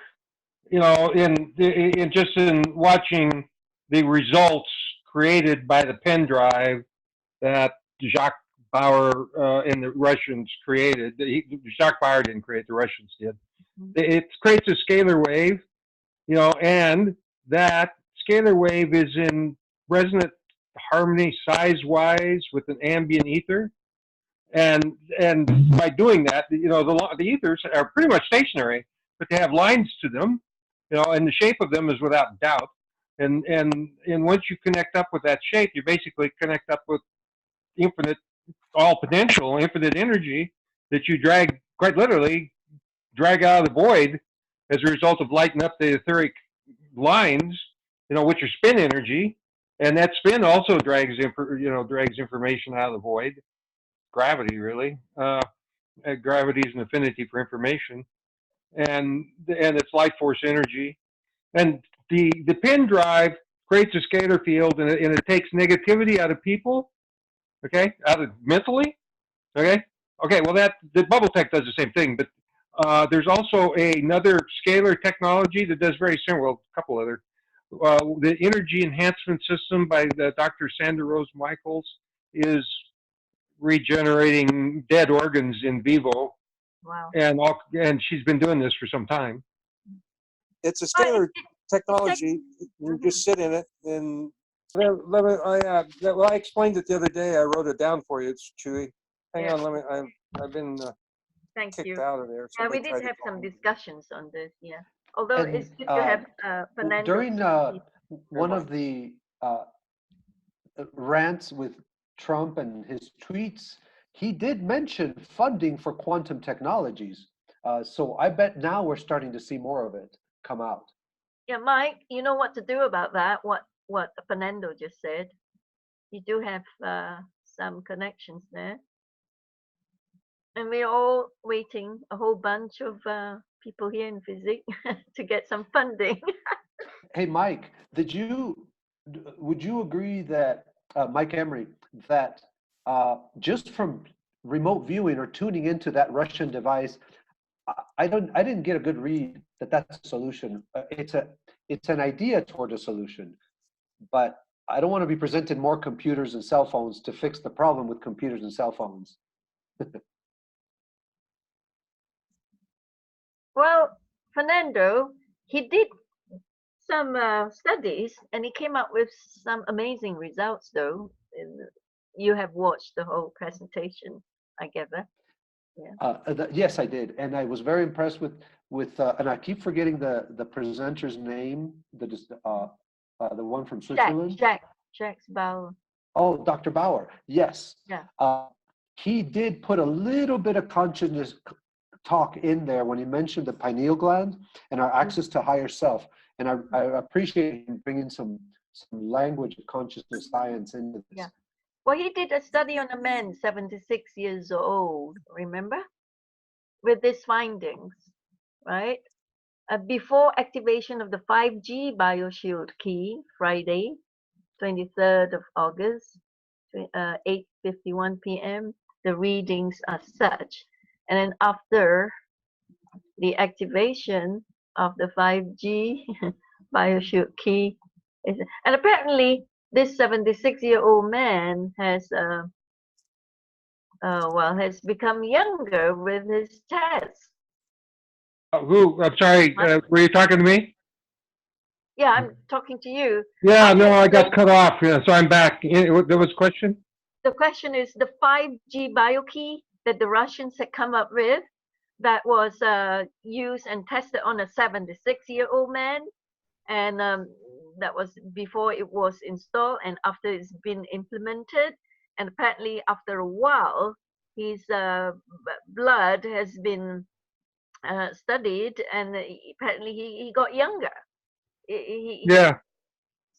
in just in watching the results created by the pen drive that Jacques Bauer and the Russians created. Jacques Bauer didn't create, the Russians did. It creates a scalar wave, and that scalar wave is in resonant harmony size-wise with an ambient ether. And by doing that, the ethers are pretty much stationary, but they have lines to them, and the shape of them is without doubt. And once you connect up with that shape, you basically connect up with infinite, all potential, infinite energy that you drag, quite literally, drag out of the void as a result of lighting up the etheric lines, which are spin energy, and that spin also drags information out of the void. Gravity, really. Gravity is an affinity for information, and it's light force energy. And the pin drive creates a scalar field, and it takes negativity out of people, okay, out of mentally, okay. Well, the bubble tech does the same thing, but there's also another scalar technology that does very similar. Well, a couple other. The energy enhancement system by Dr. Sandra Rose Michaels is regenerating dead organs in vivo. Wow. And she's been doing this for some time. It's a scalar technology. You just sit in it, and I explained it the other day. I wrote it down for you. It's Chewy. Hang on, I've been kicked out of there. Yeah, we did have some discussions on this. Yeah, although it's good to have Fernando. During one of the rants with Trump and his tweets, he did mention funding for quantum technologies. So I bet now we're starting to see more of it come out. Yeah, Mike, you know what to do about that, what Fernando just said. You do have some connections there. And we're all waiting, a whole bunch of people here in FESIG to get some funding. Hey, Mike, would you agree that, Mike Emery, that just from remote viewing or tuning into that Russian device, I didn't get a good read that that's a solution. It's an idea toward a solution, but I don't want to be presented more computers and cell phones to fix the problem with computers and cell phones. Well, Fernando, he did some studies and he came up with some amazing results, though. You have watched the whole presentation, I gather. Yeah. Yes, I did, and I was very impressed with and I keep forgetting the presenter's name. The one from Switzerland. Jacques Bauer. Oh, Dr. Bauer. Yes. Yeah. He did put a little bit of consciousness talk in there when he mentioned the pineal gland and our access to higher self, and I appreciate him bringing some language of consciousness science into this. Yeah. Well, he did a study on a man, 76 years old, remember? With these findings, right? Before activation of the 5G BioShield key, Friday, 23rd of August, 8:51 p.m., the readings are such. And then after the activation of the 5G BioShield key, and apparently this 76-year-old man has has become younger with his tests. Who? I'm sorry. Were you talking to me? Yeah, I'm talking to you. Yeah, no, I got cut off. Yeah, so I'm back. There was a question? The question is the 5G BioKey that the Russians had come up with that was used and tested on a 76-year-old man. And that was before it was installed and after it's been implemented. And apparently after a while, his blood has been studied and apparently he got younger. He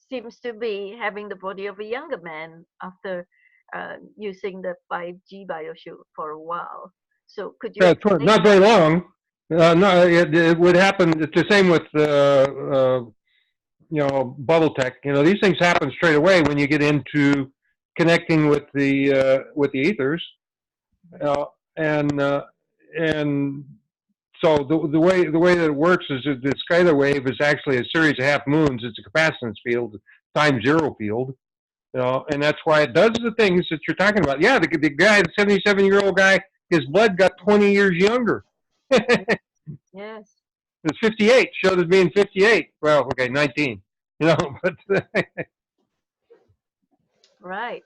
seems to be having the body of a younger man after using the 5G BioShield for a while. So could you? Not very long. No, it would happen. It's the same with bubble tech. These things happen straight away when you get into connecting with the ethers, and so the way that it works is that the scalar wave is actually a series of half moons. It's a capacitance field, time zero field, and that's why it does the things that you're talking about. Yeah, the guy, the 77-year-old guy, his blood got 20 years younger. Yes. It's 58, showed as being 58. Well, okay, 19, but Right.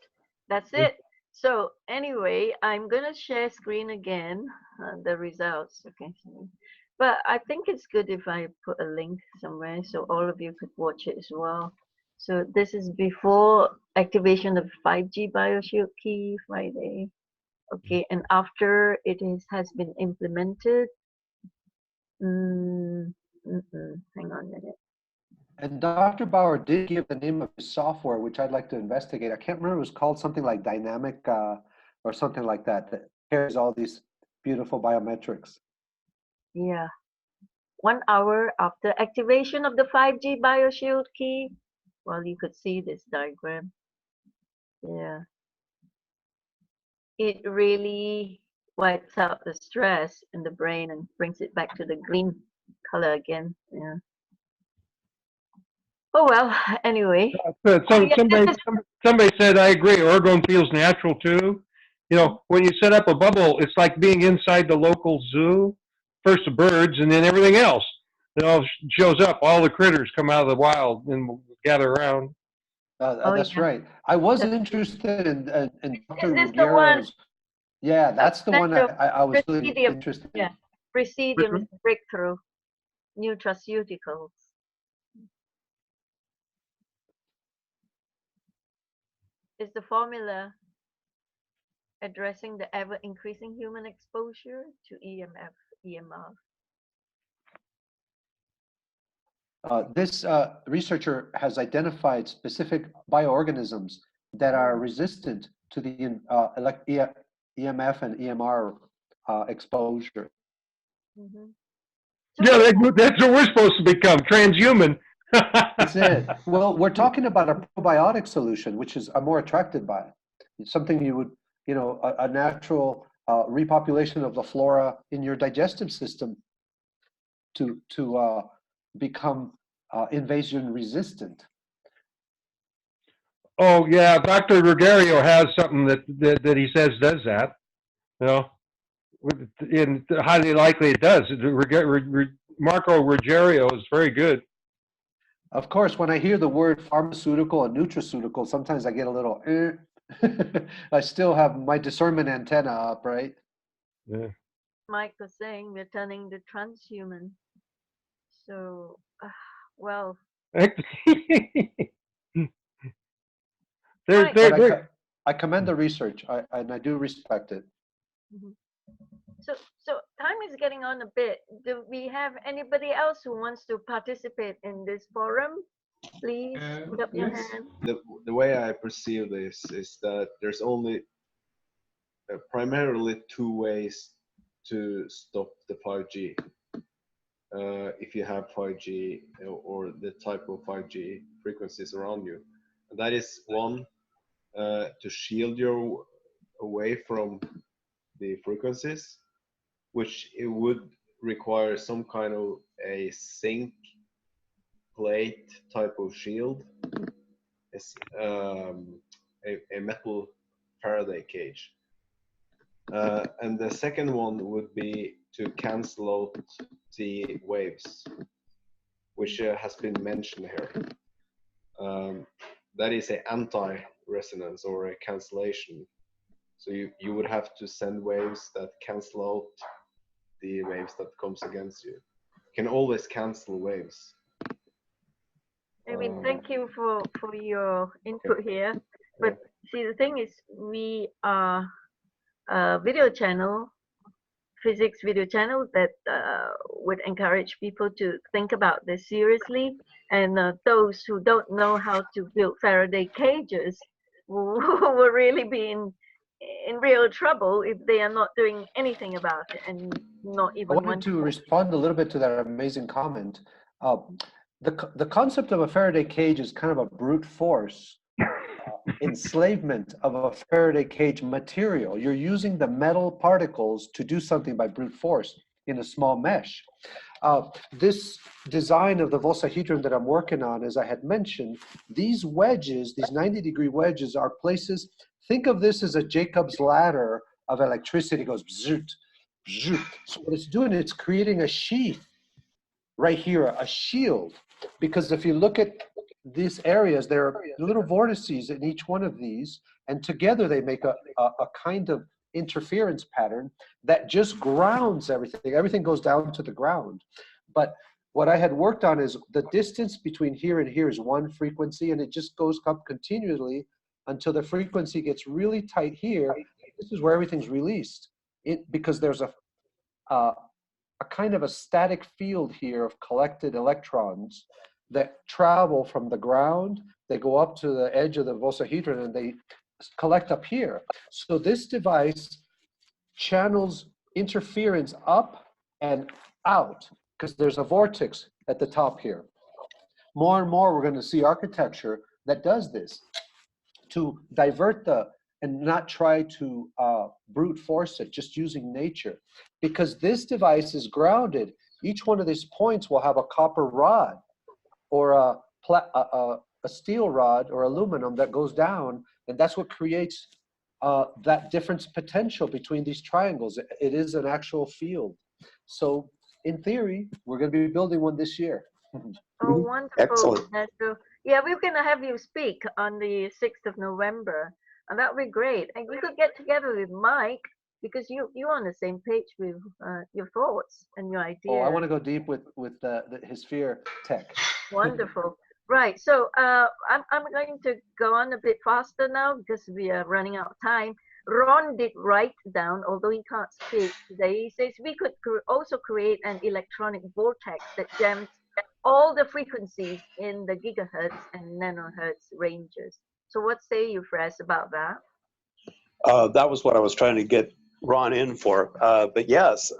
That's it. So anyway, I'm gonna share screen again, the results. Okay. But I think it's good if I put a link somewhere so all of you could watch it as well. So this is before activation of 5G BioShield key Friday. Okay, and after it has been implemented. Hang on a minute. And Dr. Bauer did give the name of his software, which I'd like to investigate. I can't remember, it was called something like Dynamic or something like that, that carries all these beautiful biometrics. Yeah. 1 hour after activation of the 5G BioShield key. Well, you could see this diagram. Yeah. It really wipes out the stress in the brain and brings it back to the green color again. Yeah. Oh well, anyway. Somebody said, I agree, orgone feels natural too. When you set up a bubble, it's like being inside the local zoo. First the birds, and then everything else. Shows up. All the critters come out of the wild and gather around. That's right. I was interested in Dr. Ruggiero's. Yeah, that's the one I was really interested in. Yeah, Presidium breakthrough, nutraceuticals. Is the formula addressing the ever-increasing human exposure to EMF, EMR. This researcher has identified specific bioorganisms that are resistant to the EMF and EMR exposure. Mm-hmm. Yeah, that's what we're supposed to become, transhuman. That's it. Well, we're talking about a probiotic solution, which is I'm more attracted by. It's something you would, a natural repopulation of the flora in your digestive system to become invasion resistant. Oh yeah, Dr. Ruggiero has something that he says does that. And highly likely it does. Marco Ruggiero is very good. Of course, when I hear the word pharmaceutical and nutraceutical, sometimes I get a little. I still have my discernment antenna up, right? Yeah. Mike was saying we're turning the transhuman. So, well. I commend the research, and I do respect it. Mm-hmm. So time is getting on a bit. Do we have anybody else who wants to participate in this forum? Please put up your hand. The way I perceive this is that there's only primarily two ways to stop the 5G. If you have 5G or the type of 5G frequencies around you. And that is one, to shield you away from the frequencies, which it would require some kind of a zinc plate type of shield. It's a metal Faraday cage. And the second one would be to cancel out the waves, which has been mentioned here. That is an anti-resonance or a cancellation. So you would have to send waves that cancel out the waves that comes against you. You can always cancel waves. I mean, thank you for your input here. But see, the thing is, we are a video channel, physics video channel that would encourage people to think about this seriously. And those who don't know how to build Faraday cages will really be in real trouble if they are not doing anything about it and not even. I wanted to respond a little bit to that amazing comment. The concept of a Faraday cage is kind of a brute force enslavement of a Faraday cage material. You're using the metal particles to do something by brute force in a small mesh. This design of the Vossahedron that I'm working on, as I had mentioned, these wedges, these 90-degree wedges are places, think of this as a Jacob's ladder of electricity. It goes bzoot, bzoot. So what it's doing, it's creating a sheath right here, a shield. Because if you look at these areas, there are little vortices in each one of these, and together they make a kind of interference pattern that just grounds everything. Everything goes down to the ground. But what I had worked on is the distance between here and here is one frequency, and it just goes up continually until the frequency gets really tight here. This is where everything's released. Because there's a kind of a static field here of collected electrons that travel from the ground. They go up to the edge of the Vossahedron and they collect up here. So this device channels interference up and out because there's a vortex at the top here. More and more, we're going to see architecture that does this to divert and not try to brute force it, just using nature. Because this device is grounded, each one of these points will have a copper rod or a steel rod or aluminum that goes down, and that's what creates that difference potential between these triangles. It is an actual field. So in theory, we're going to be building one this year. Oh, wonderful. Excellent. So, yeah, we're going to have you speak on the 6th of November, and that would be great. And you could get together with Mike, because you're on the same page with your thoughts and your ideas. Oh, I want to go deep with his sphere tech. Wonderful. Right. So I'm going to go on a bit faster now because we are running out of time. Ron did write down, although he can't speak today, he says we could also create an electronic vortex that jams all the frequencies in the gigahertz and nanohertz ranges. So what say you, Fres, about that? That was what I was trying to get Ron in for. But yes,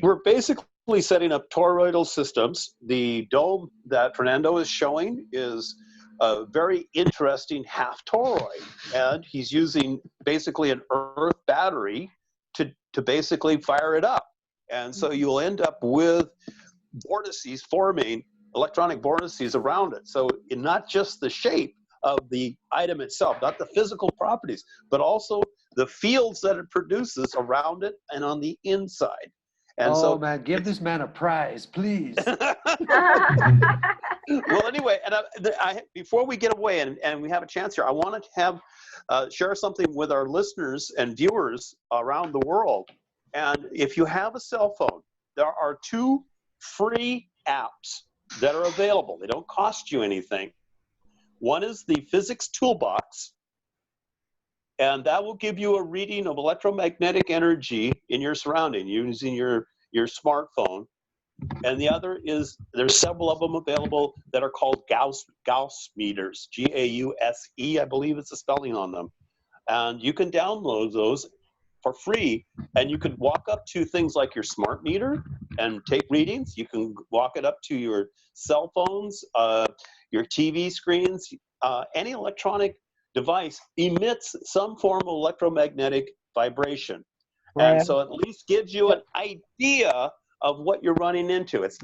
we're basically setting up toroidal systems. The dome that Fernando is showing is a very interesting half toroid, and he's using basically an earth battery to basically fire it up. And so you'll end up with vortices forming, electronic vortices around it. So in not just the shape of the item itself, not the physical properties, but also the fields that it produces around it and on the inside. And so, man, give this man a prize, please. Well, anyway, and before we get away and we have a chance here, I wanted to have share something with our listeners and viewers around the world. And if you have a cell phone, there are 2 free apps that are available. They don't cost you anything. One is the Physics Toolbox, and that will give you a reading of electromagnetic energy in your surrounding using your smartphone. And the other is, there's several of them available that are called Gauss meters, G-A-U-S-E, I believe it's the spelling on them. And you can download those for free, and you can walk up to things like your smart meter and take readings. You can walk it up to your cell phones, your TV screens, any electronic device emits some form of electromagnetic vibration. And so at least gives you an idea of what you're running into. It's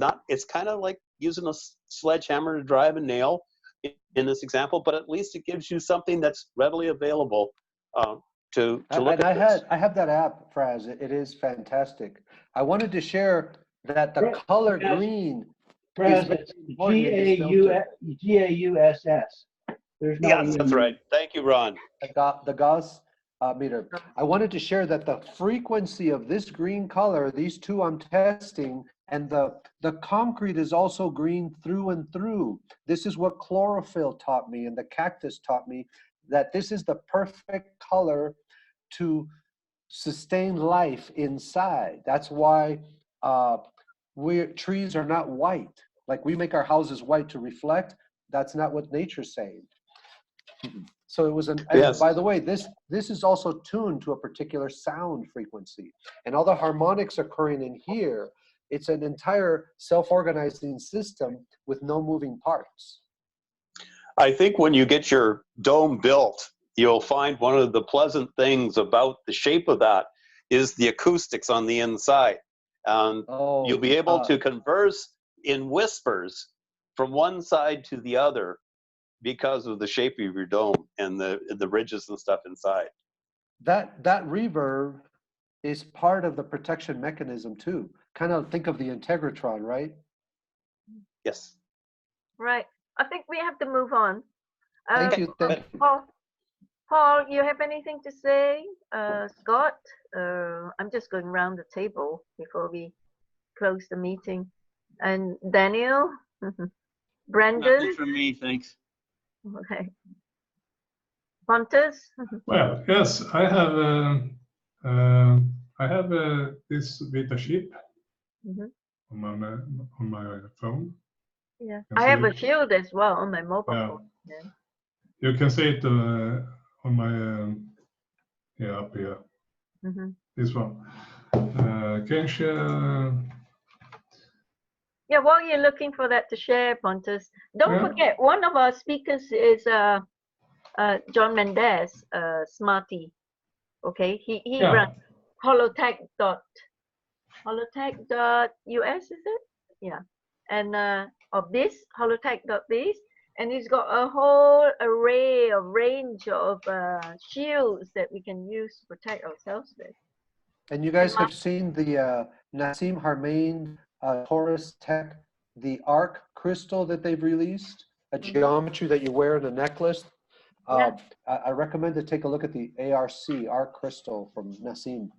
kind of like using a sledgehammer to drive a nail in this example, but at least it gives you something that's readily available to look at this. I have that app, Fraz. It is fantastic. I wanted to share that the color green is very important in this filter. G-A-U-S-S. There's no Yes, that's right. Thank you, Ron. The Gauss meter. I wanted to share that the frequency of this green color, these 2 I'm testing, and the concrete is also green through and through. This is what chlorophyll taught me and the cactus taught me, that this is the perfect color to sustain life inside. That's why trees are not white. Like we make our houses white to reflect. That's not what nature's saying. So it was Yes. By the way, this is also tuned to a particular sound frequency, and all the harmonics occurring in here. It's an entire self-organizing system with no moving parts. I think when you get your dome built, you'll find one of the pleasant things about the shape of that is the acoustics on the inside. You'll be able to converse in whispers from one side to the other because of the shape of your dome and the ridges and stuff inside. That reverb is part of the protection mechanism too. Kind of think of the integratron, right? Yes. Right. I think we have to move on. Thank you. Paul, you have anything to say? Scott, I'm just going around the table before we close the meeting. And Daniel, Brandon. Nothing from me, thanks. Okay. Pontus. Well, yes, I have this beta chip on my phone. Yeah, I have a shield as well on my mobile phone. Yeah. You can see it on my yeah, up here. This one. Can you share? Yeah, while you're looking for that to share, Pontus, don't forget one of our speakers is John Mendez, Smarty. Okay, he runs holotech.us, is it? Yeah, and of this holotech.biz, and he's got a whole range of shields that we can use to protect ourselves with. And you guys have seen the Nassim Haramein Taurus Tech, the ARC crystal that they've released, a geometry that you wear in a necklace. I recommend to take a look at the ARC crystal from Nassim.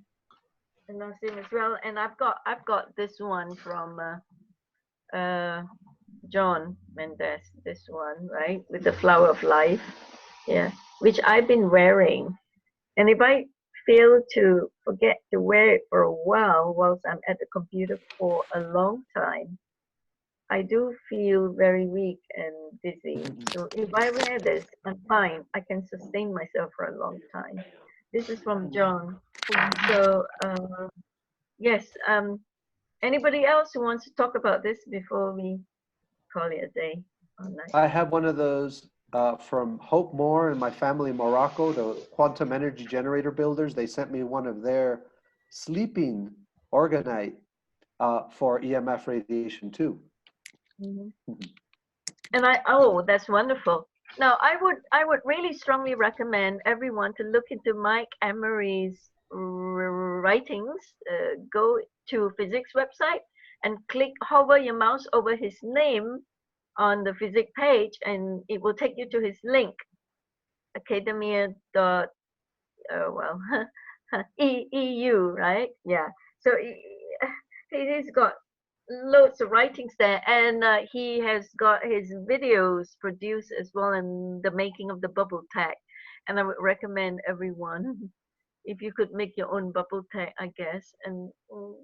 And Nassim as well, and I've got this one from John Mendez, this one, right, with the flower of life, yeah, which I've been wearing, and if I fail to forget to wear it for a while whilst I'm at the computer for a long time, I do feel very weak and dizzy. So if I wear this, I'm fine. I can sustain myself for a long time. This is from John. So yes, anybody else who wants to talk about this before we call it a day or night? I have one of those from Hope Moore and my family in Morocco, the quantum energy generator builders. They sent me one of their sleeping orgonite for EMF radiation too. And that's wonderful. Now I would really strongly recommend everyone to look into Mike Emery's writings. Go to physics website and hover your mouse over his name on the physics page, and it will take you to his link, academia.eu, right? Yeah. So he's got loads of writings there, and he has got his videos produced as well in the making of the bubble tech. And I would recommend everyone, if you could make your own bubble tech, I guess, and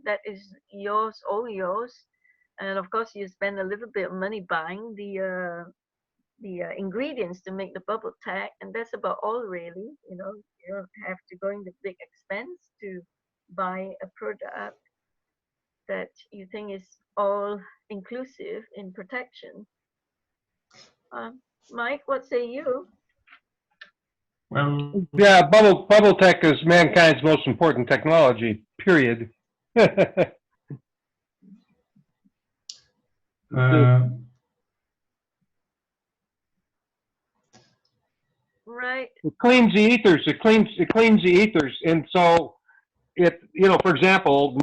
that is yours, all yours. And of course, you spend a little bit of money buying the ingredients to make the bubble tech, and that's about all really. You know, you don't have to go into big expense to buy a product that you think is all inclusive in protection. Mike, what say you? Well, yeah, bubble tech is mankind's most important technology, period. Right. It cleans the ethers. It cleans the ethers, and so for example,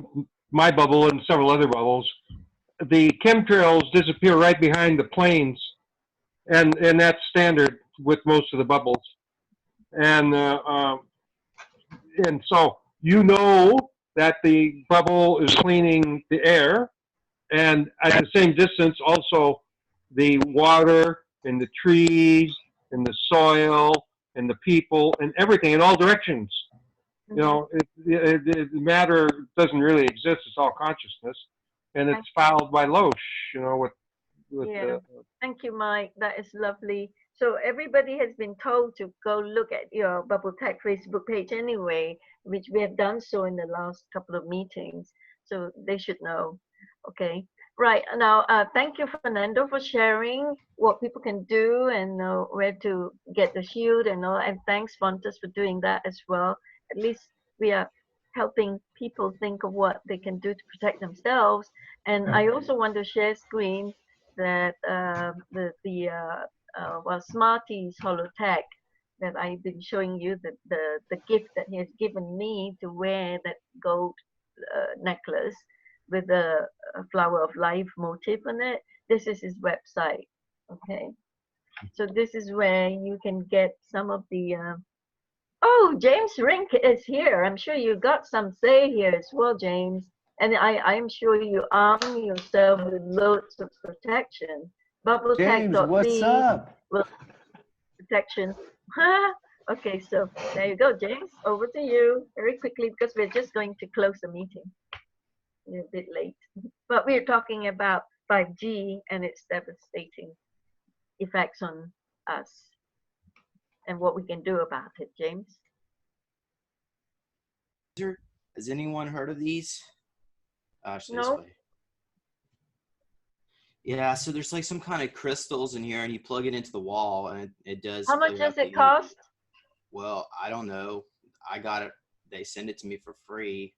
my bubble and several other bubbles, the chemtrails disappear right behind the planes, and that's standard with most of the bubbles, and so that the bubble is cleaning the air, and at the same distance also the water and the trees and the soil and the people and everything in all directions. You know, matter doesn't really exist. It's all consciousness, and it's fouled by Loesch. You know, Thank you, Mike. That is lovely. So everybody has been told to go look at your Bubble Tech Facebook page anyway, which we have done so in the last couple of meetings. So they should know. Okay. Right. Now, thank you, Fernando, for sharing what people can do and where to get the shield and all. And thanks, Fontes, for doing that as well. At least we are helping people think of what they can do to protect themselves. And I also want to share screen that well, Smarties Holotech that I've been showing you, the gift that he has given me to wear, that gold necklace with a flower of life motif on it. This is his website. Okay, so this is where you can get some of the oh, James Rink is here. I'm sure you got some say here as well, James, and I'm sure you arm yourself with loads of protection. James, what's up? Will protection. Okay, so there you go, James. Over to you very quickly because we're just going to close the meeting. A bit late, but we're talking about 5G and its devastating effects on us and what we can do about it. James? Has anyone heard of these? No. Yeah, so there's like some kind of crystals in here and you plug it into the wall and it does. How much does it cost? Well, I don't know. I got it. They send it to me for free.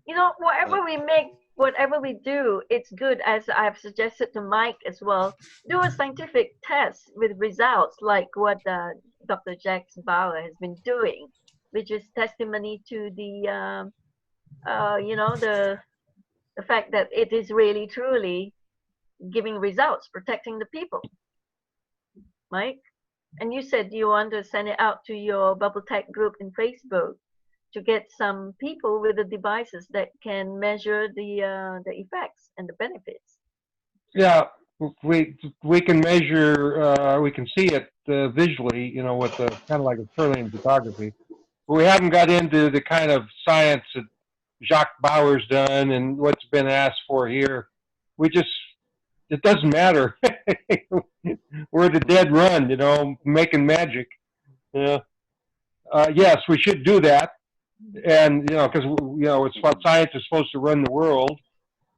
You know, whatever we make, whatever we do, it's good, as I've suggested to Mike as well. Do a scientific test with results like what Dr. Jackson Bauer has been doing, which is testimony to the, you know, the fact that it is really, truly giving results, protecting the people. Mike? And you said you want to send it out to your Bubble Tech group in Facebook to get some people with the devices that can measure the effects and the benefits. Yeah, we can measure, we can see it visually, you know, with the kind of like a Perlian photography. But we haven't got into the kind of science that Jacques Bauer's done and what's been asked for here. We just, it doesn't matter. We're the dead run, you know, making magic. Yeah. Yes, we should do that. And, you know, because, you know, it's what science is supposed to run the world.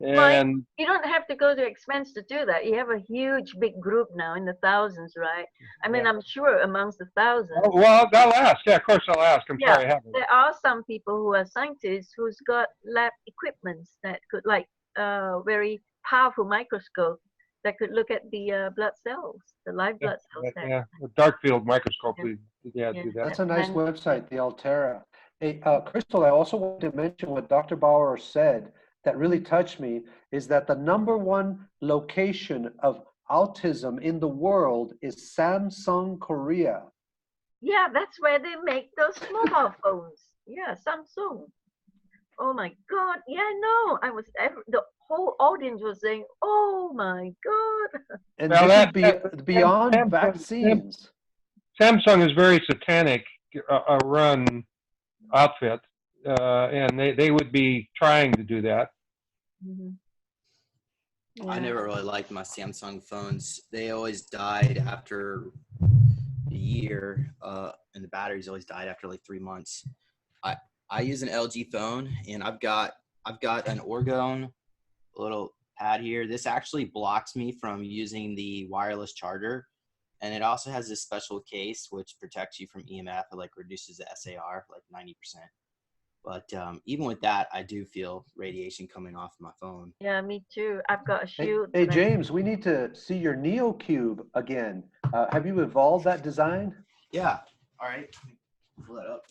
And Mike, you don't have to go to expense to do that. You have a huge, big group now in the thousands, right? I mean, I'm sure amongst the thousands. Oh, well, I'll ask. Yeah, of course I'll ask. I'm sorry I haven't. There are some people who are scientists who's got lab equipments that could, like, very powerful microscope that could look at the blood cells, the live blood cells. Yeah, a dark field microscope. Do that. That's a nice website, the Altera. Hey, Crystal, I also wanted to mention what Dr. Bauer said that really touched me, is that the #1 location of autism in the world is Samsung, Korea. Yeah, that's where they make those mobile phones. Yeah, Samsung. Oh my God. Yeah, no, the whole audience was saying, oh my God. And this is beyond vaccines. Samsung is very satanic run outfit, and they would be trying to do that. I never really liked my Samsung phones. They always died after a year, and the batteries always died after like 3 months. I use an LG phone, and I've got an Orgone little pad here. This actually blocks me from using the wireless charger, and it also has this special case which protects you from EMF. It like reduces the SAR like 90%. But even with that, I do feel radiation coming off my phone. Yeah, me too. I've got a shield. Hey James, we need to see your NeoCube again. Have you evolved that design? Yeah. All right. Pull that up.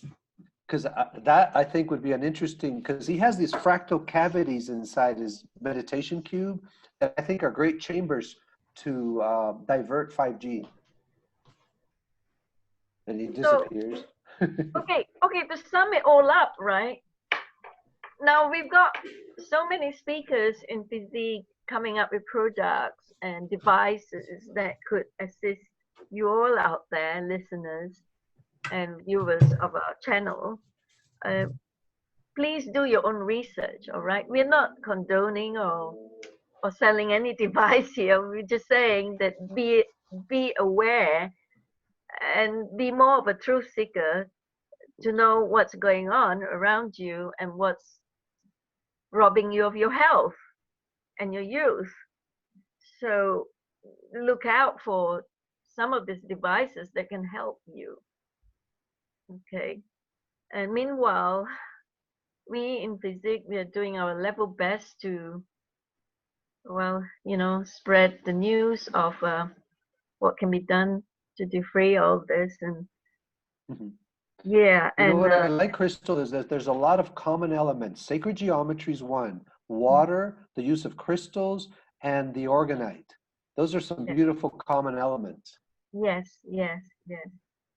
Because that I think would be an interesting, because he has these fractal cavities inside his meditation cube that I think are great chambers to divert 5G. And he disappears. Okay, to sum it all up, right? Now we've got so many speakers in FESIG coming up with products and devices that could assist you all out there, listeners and viewers of our channel. Please do your own research, all right? We're not condoning or selling any device here. We're just saying that be aware and be more of a truth seeker to know what's going on around you and what's robbing you of your health and your youth. So look out for some of these devices that can help you. Okay. And meanwhile, we in FESIG, we are doing our level best to, well, spread the news of what can be done to defray all this. And yeah, You know and what I like, Crystal, is that there's a lot of common elements. Sacred geometry is one. Water, the use of crystals, and the orgonite. Those are some beautiful common elements. yes,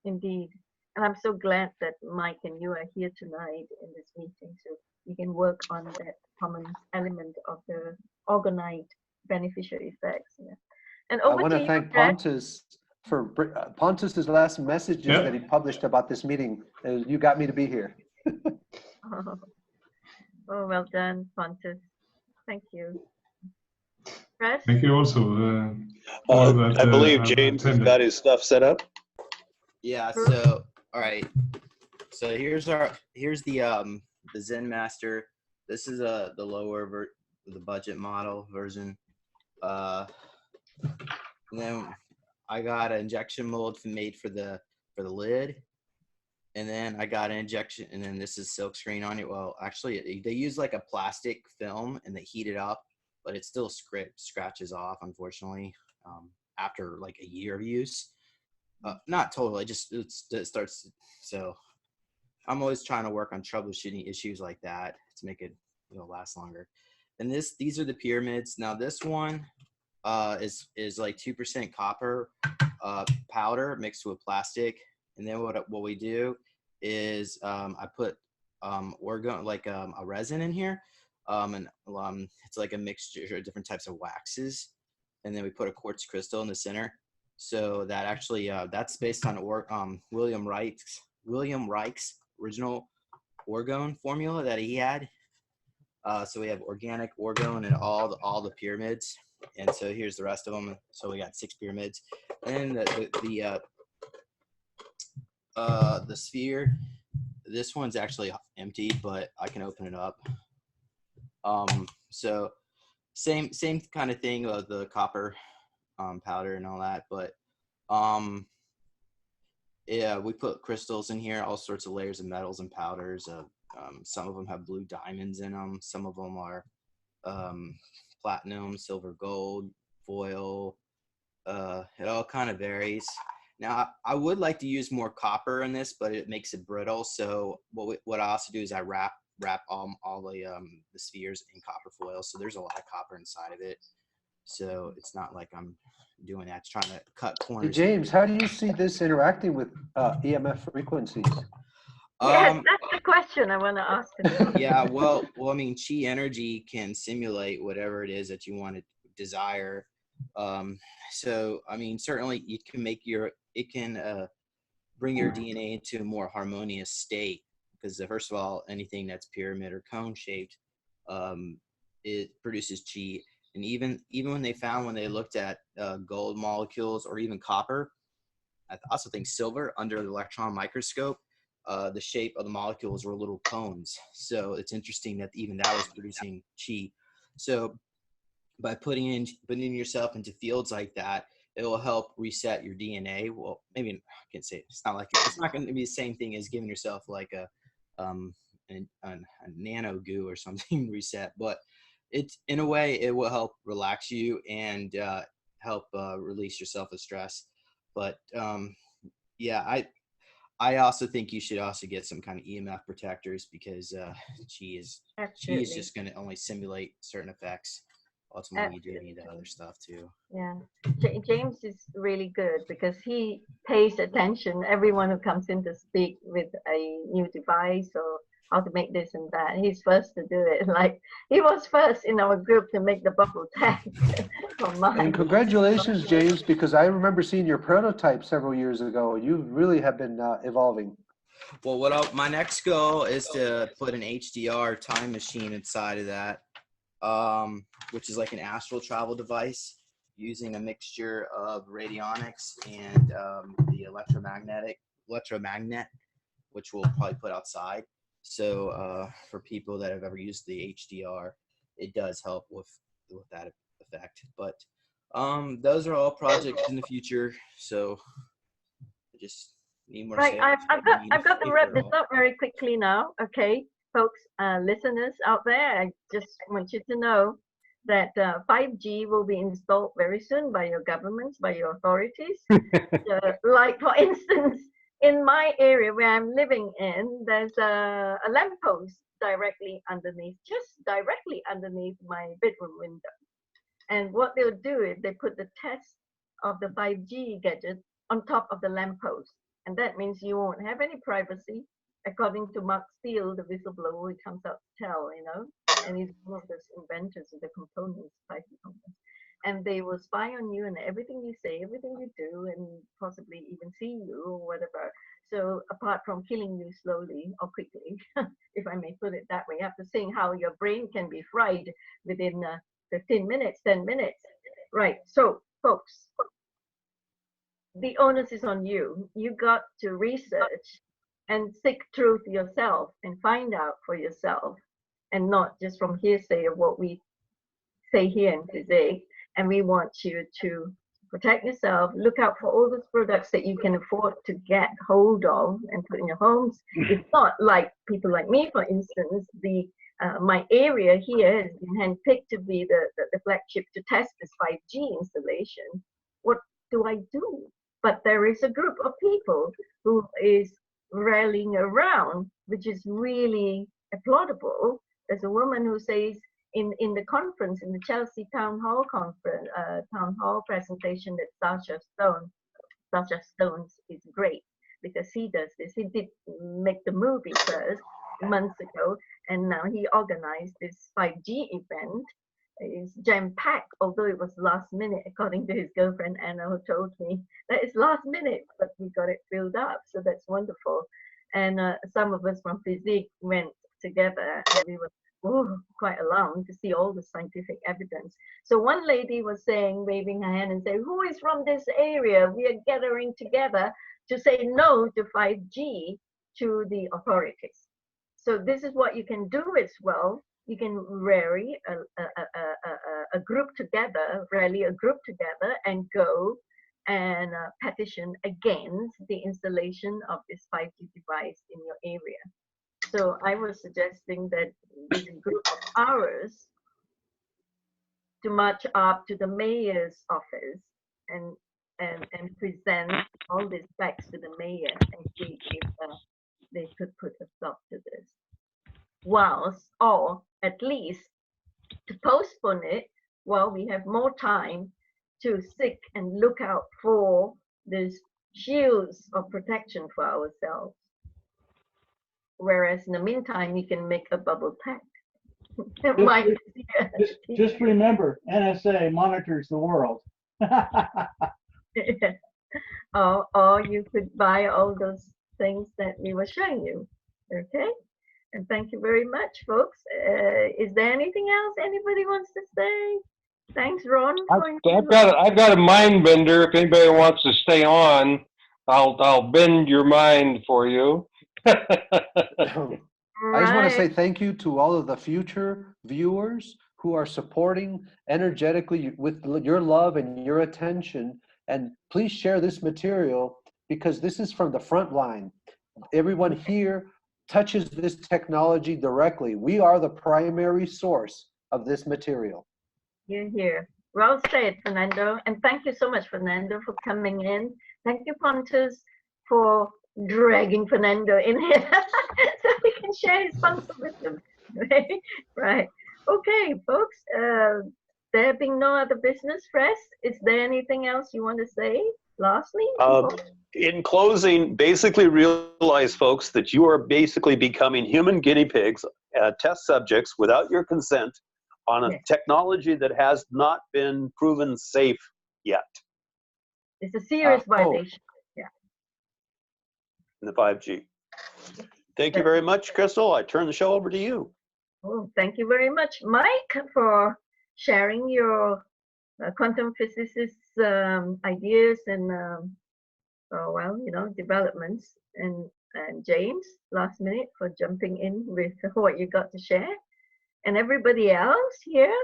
indeed. And I'm so glad that Mike and you are here tonight in this meeting, so we can work on that common element of the orgonite beneficial effects. Yeah. And I over want to to you, thank Brett. Pontus for Pontus's last messages that he published about this meeting. You got me to be here. Oh, well done, Pontus. Thank you. Press? Thank you also. All that, I believe have James has attended. got his stuff set up. Yeah. So all right. So here's the Zen Master. This is the lower the budget model version. And then I got an injection mold made for the lid. And then I got an injection, and then this is silk screen on it. Well, actually, they use like a plastic film and they heat it up, but it still scratches off, unfortunately, after like a year of use. Not totally, just it starts. So I'm always trying to work on troubleshooting issues like that to make it last longer. And these are the pyramids. Now this one is like 2% copper powder mixed with plastic. And then what we do is I put orgone, like a resin in here, and it's like a mixture of different types of waxes, and then we put a quartz crystal in the center. So that actually that's based on William Reich's original orgone formula that he had. So we have organic orgone in all the pyramids, and so here's the rest of them. So we got 6 pyramids, and the sphere. This one's actually empty, but I can open it up. So same kind of thing, the copper powder and all that, but yeah, we put crystals in here, all sorts of layers of metals and powders. Some of them have blue diamonds in them. Some of them are platinum, silver, gold, foil. It all kind of varies. Now, I would like to use more copper in this, but it makes it brittle. So what I also do is I wrap all the spheres in copper foil. So there's a lot of copper inside of it. So it's not like I'm doing that, trying to cut corners. Hey, James, how do you see this interacting with EMF frequencies? Yes, that's the question I want to ask. Yeah, well, I mean, chi energy can simulate whatever it is that you want to desire. So, I mean, certainly it can bring your DNA into a more harmonious state, because first of all, anything that's pyramid or cone shaped, it produces chi. And even when they looked at gold molecules or even copper, I also think silver under the electron microscope, the shape of the molecules were little cones. So it's interesting that even that was producing chi. So by putting yourself into fields like that, it will help reset your DNA. Well, maybe I can say it's not going to be the same thing as giving yourself like a nano goo or something reset, but it's, in a way, it will help relax you and help release yourself of stress. But yeah, I also think you should also get some kind of EMF protectors, because chi is just going to only simulate certain effects. Ultimately, you do need that other stuff too. Yeah, James is really good because he pays attention. Everyone who comes in to speak with a new device or how to make this and that, he's first to do it. Like he was first in our group to make the bubble tank. And congratulations, James, because I remember seeing your prototype several years ago. You really have been evolving. Well, my next goal is to put an HDR time machine inside of that, which is like an astral travel device using a mixture of radionics and the electromagnet, which we'll probably put outside. So for people that have ever used the HDR, it does help with that effect. But those are all projects in the future. So I just need more Right, sales. I've got to wrap this up very quickly now. Okay, folks, listeners out there, I just want you to know that 5G will be installed very soon by your governments, by your authorities. Like for instance, in my area where I'm living in, there's a lamppost directly underneath, just directly underneath my bedroom window. And what they'll do is they put the test of the 5G gadget on top of the lamppost. And that means you won't have any privacy, according to Mark Steele, the whistleblower who comes out to tell, you know, and he's one of the inventors of the components, 5G components. And they will spy on you and everything you say, everything you do, and possibly even see you or whatever. So apart from killing you slowly or quickly, if I may put it that way, after seeing how your brain can be fried within 15 minutes, 10 minutes. Right, so folks, the onus is on you. You got to research and seek truth yourself and find out for yourself, and not just from hearsay of what we say here in FESIG. And we want you to protect yourself, look out for all those products that you can afford to get hold of and put in your homes. It's not like people like me, for instance, my area here has been handpicked to be the flagship to test this 5G installation. What do I do? But there is a group of people who is rallying around, which is really applaudable. There's a woman who says in the conference, in the Chelsea Town Hall conference, Town Hall presentation, that Sacha Stone is great because he does this. He did make the movie first months ago, and now he organized this 5G event. It's jam-packed, although it was last minute, according to his girlfriend Anna, who told me that it's last minute, but we got it filled up, so that's wonderful. And some of us from FESIG went together, and we were quite alarmed to see all the scientific evidence. So one lady was saying, waving her hand and saying, who is from this area? We are gathering together to say no to 5G to the authorities. So this is what you can do as well. You can rally a group together, and go and petition against the installation of this 5G device in your area. So I was suggesting that this group of ours to march up to the mayor's office and present all these facts to the mayor and see if they could put a stop to this. Whilst, or at least to postpone it while we have more time to seek and look out for these shields of protection for ourselves. Whereas in the meantime, you can make a bubble pack. Just remember, NSA monitors the world. or you could buy all those things that we were showing you. Okay? And thank you very much, folks. Is there anything else anybody wants to say? Thanks, Ron. I've got a mind bender. If anybody wants to stay on, I'll bend your mind for you. I just want to say thank you to all of the future viewers who are supporting energetically with your love and your attention. And please share this material because this is from the front line. Everyone here touches this technology directly. We are the primary source of this material. You're here. Well said, Fernando. And thank you so much, Fernando, for coming in. Thank you, Pontus, for dragging Fernando in here so we can share his punctual wisdom. Right. Okay, folks. There being no other business, Fres, is there anything else you want to say? Lastly? In closing, basically realize, folks, that you are basically becoming human guinea pigs, test subjects without your consent on a technology that has not been proven safe yet. It's a serious violation. Yeah. In the 5G. Thank you very much, Crystal. I turn the show over to you. Oh, thank you very much, Mike, for sharing your quantum physicists ideas and well, you know, developments. And and James, last minute, for jumping in with what you got to share. And everybody else here,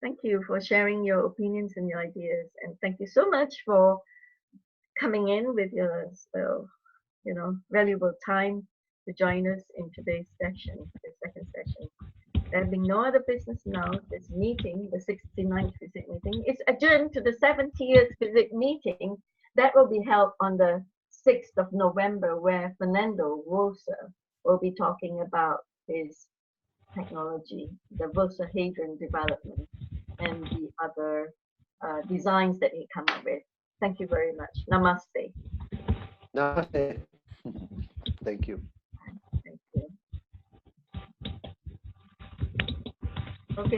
thank you for sharing your opinions and your ideas. And thank you so much for coming in with your, valuable time to join us in today's session, the second session. There being no other business now, this meeting, the 69th FESIG meeting, is adjourned to the 70th FESIG meeting that will be held on the 6th of November, where Fernando Vossa will be talking about his technology, the Vossa Hadron development, and the other designs that he come up with. Thank you very much. Namaste. Namaste. Thank you. Thank you. Okay.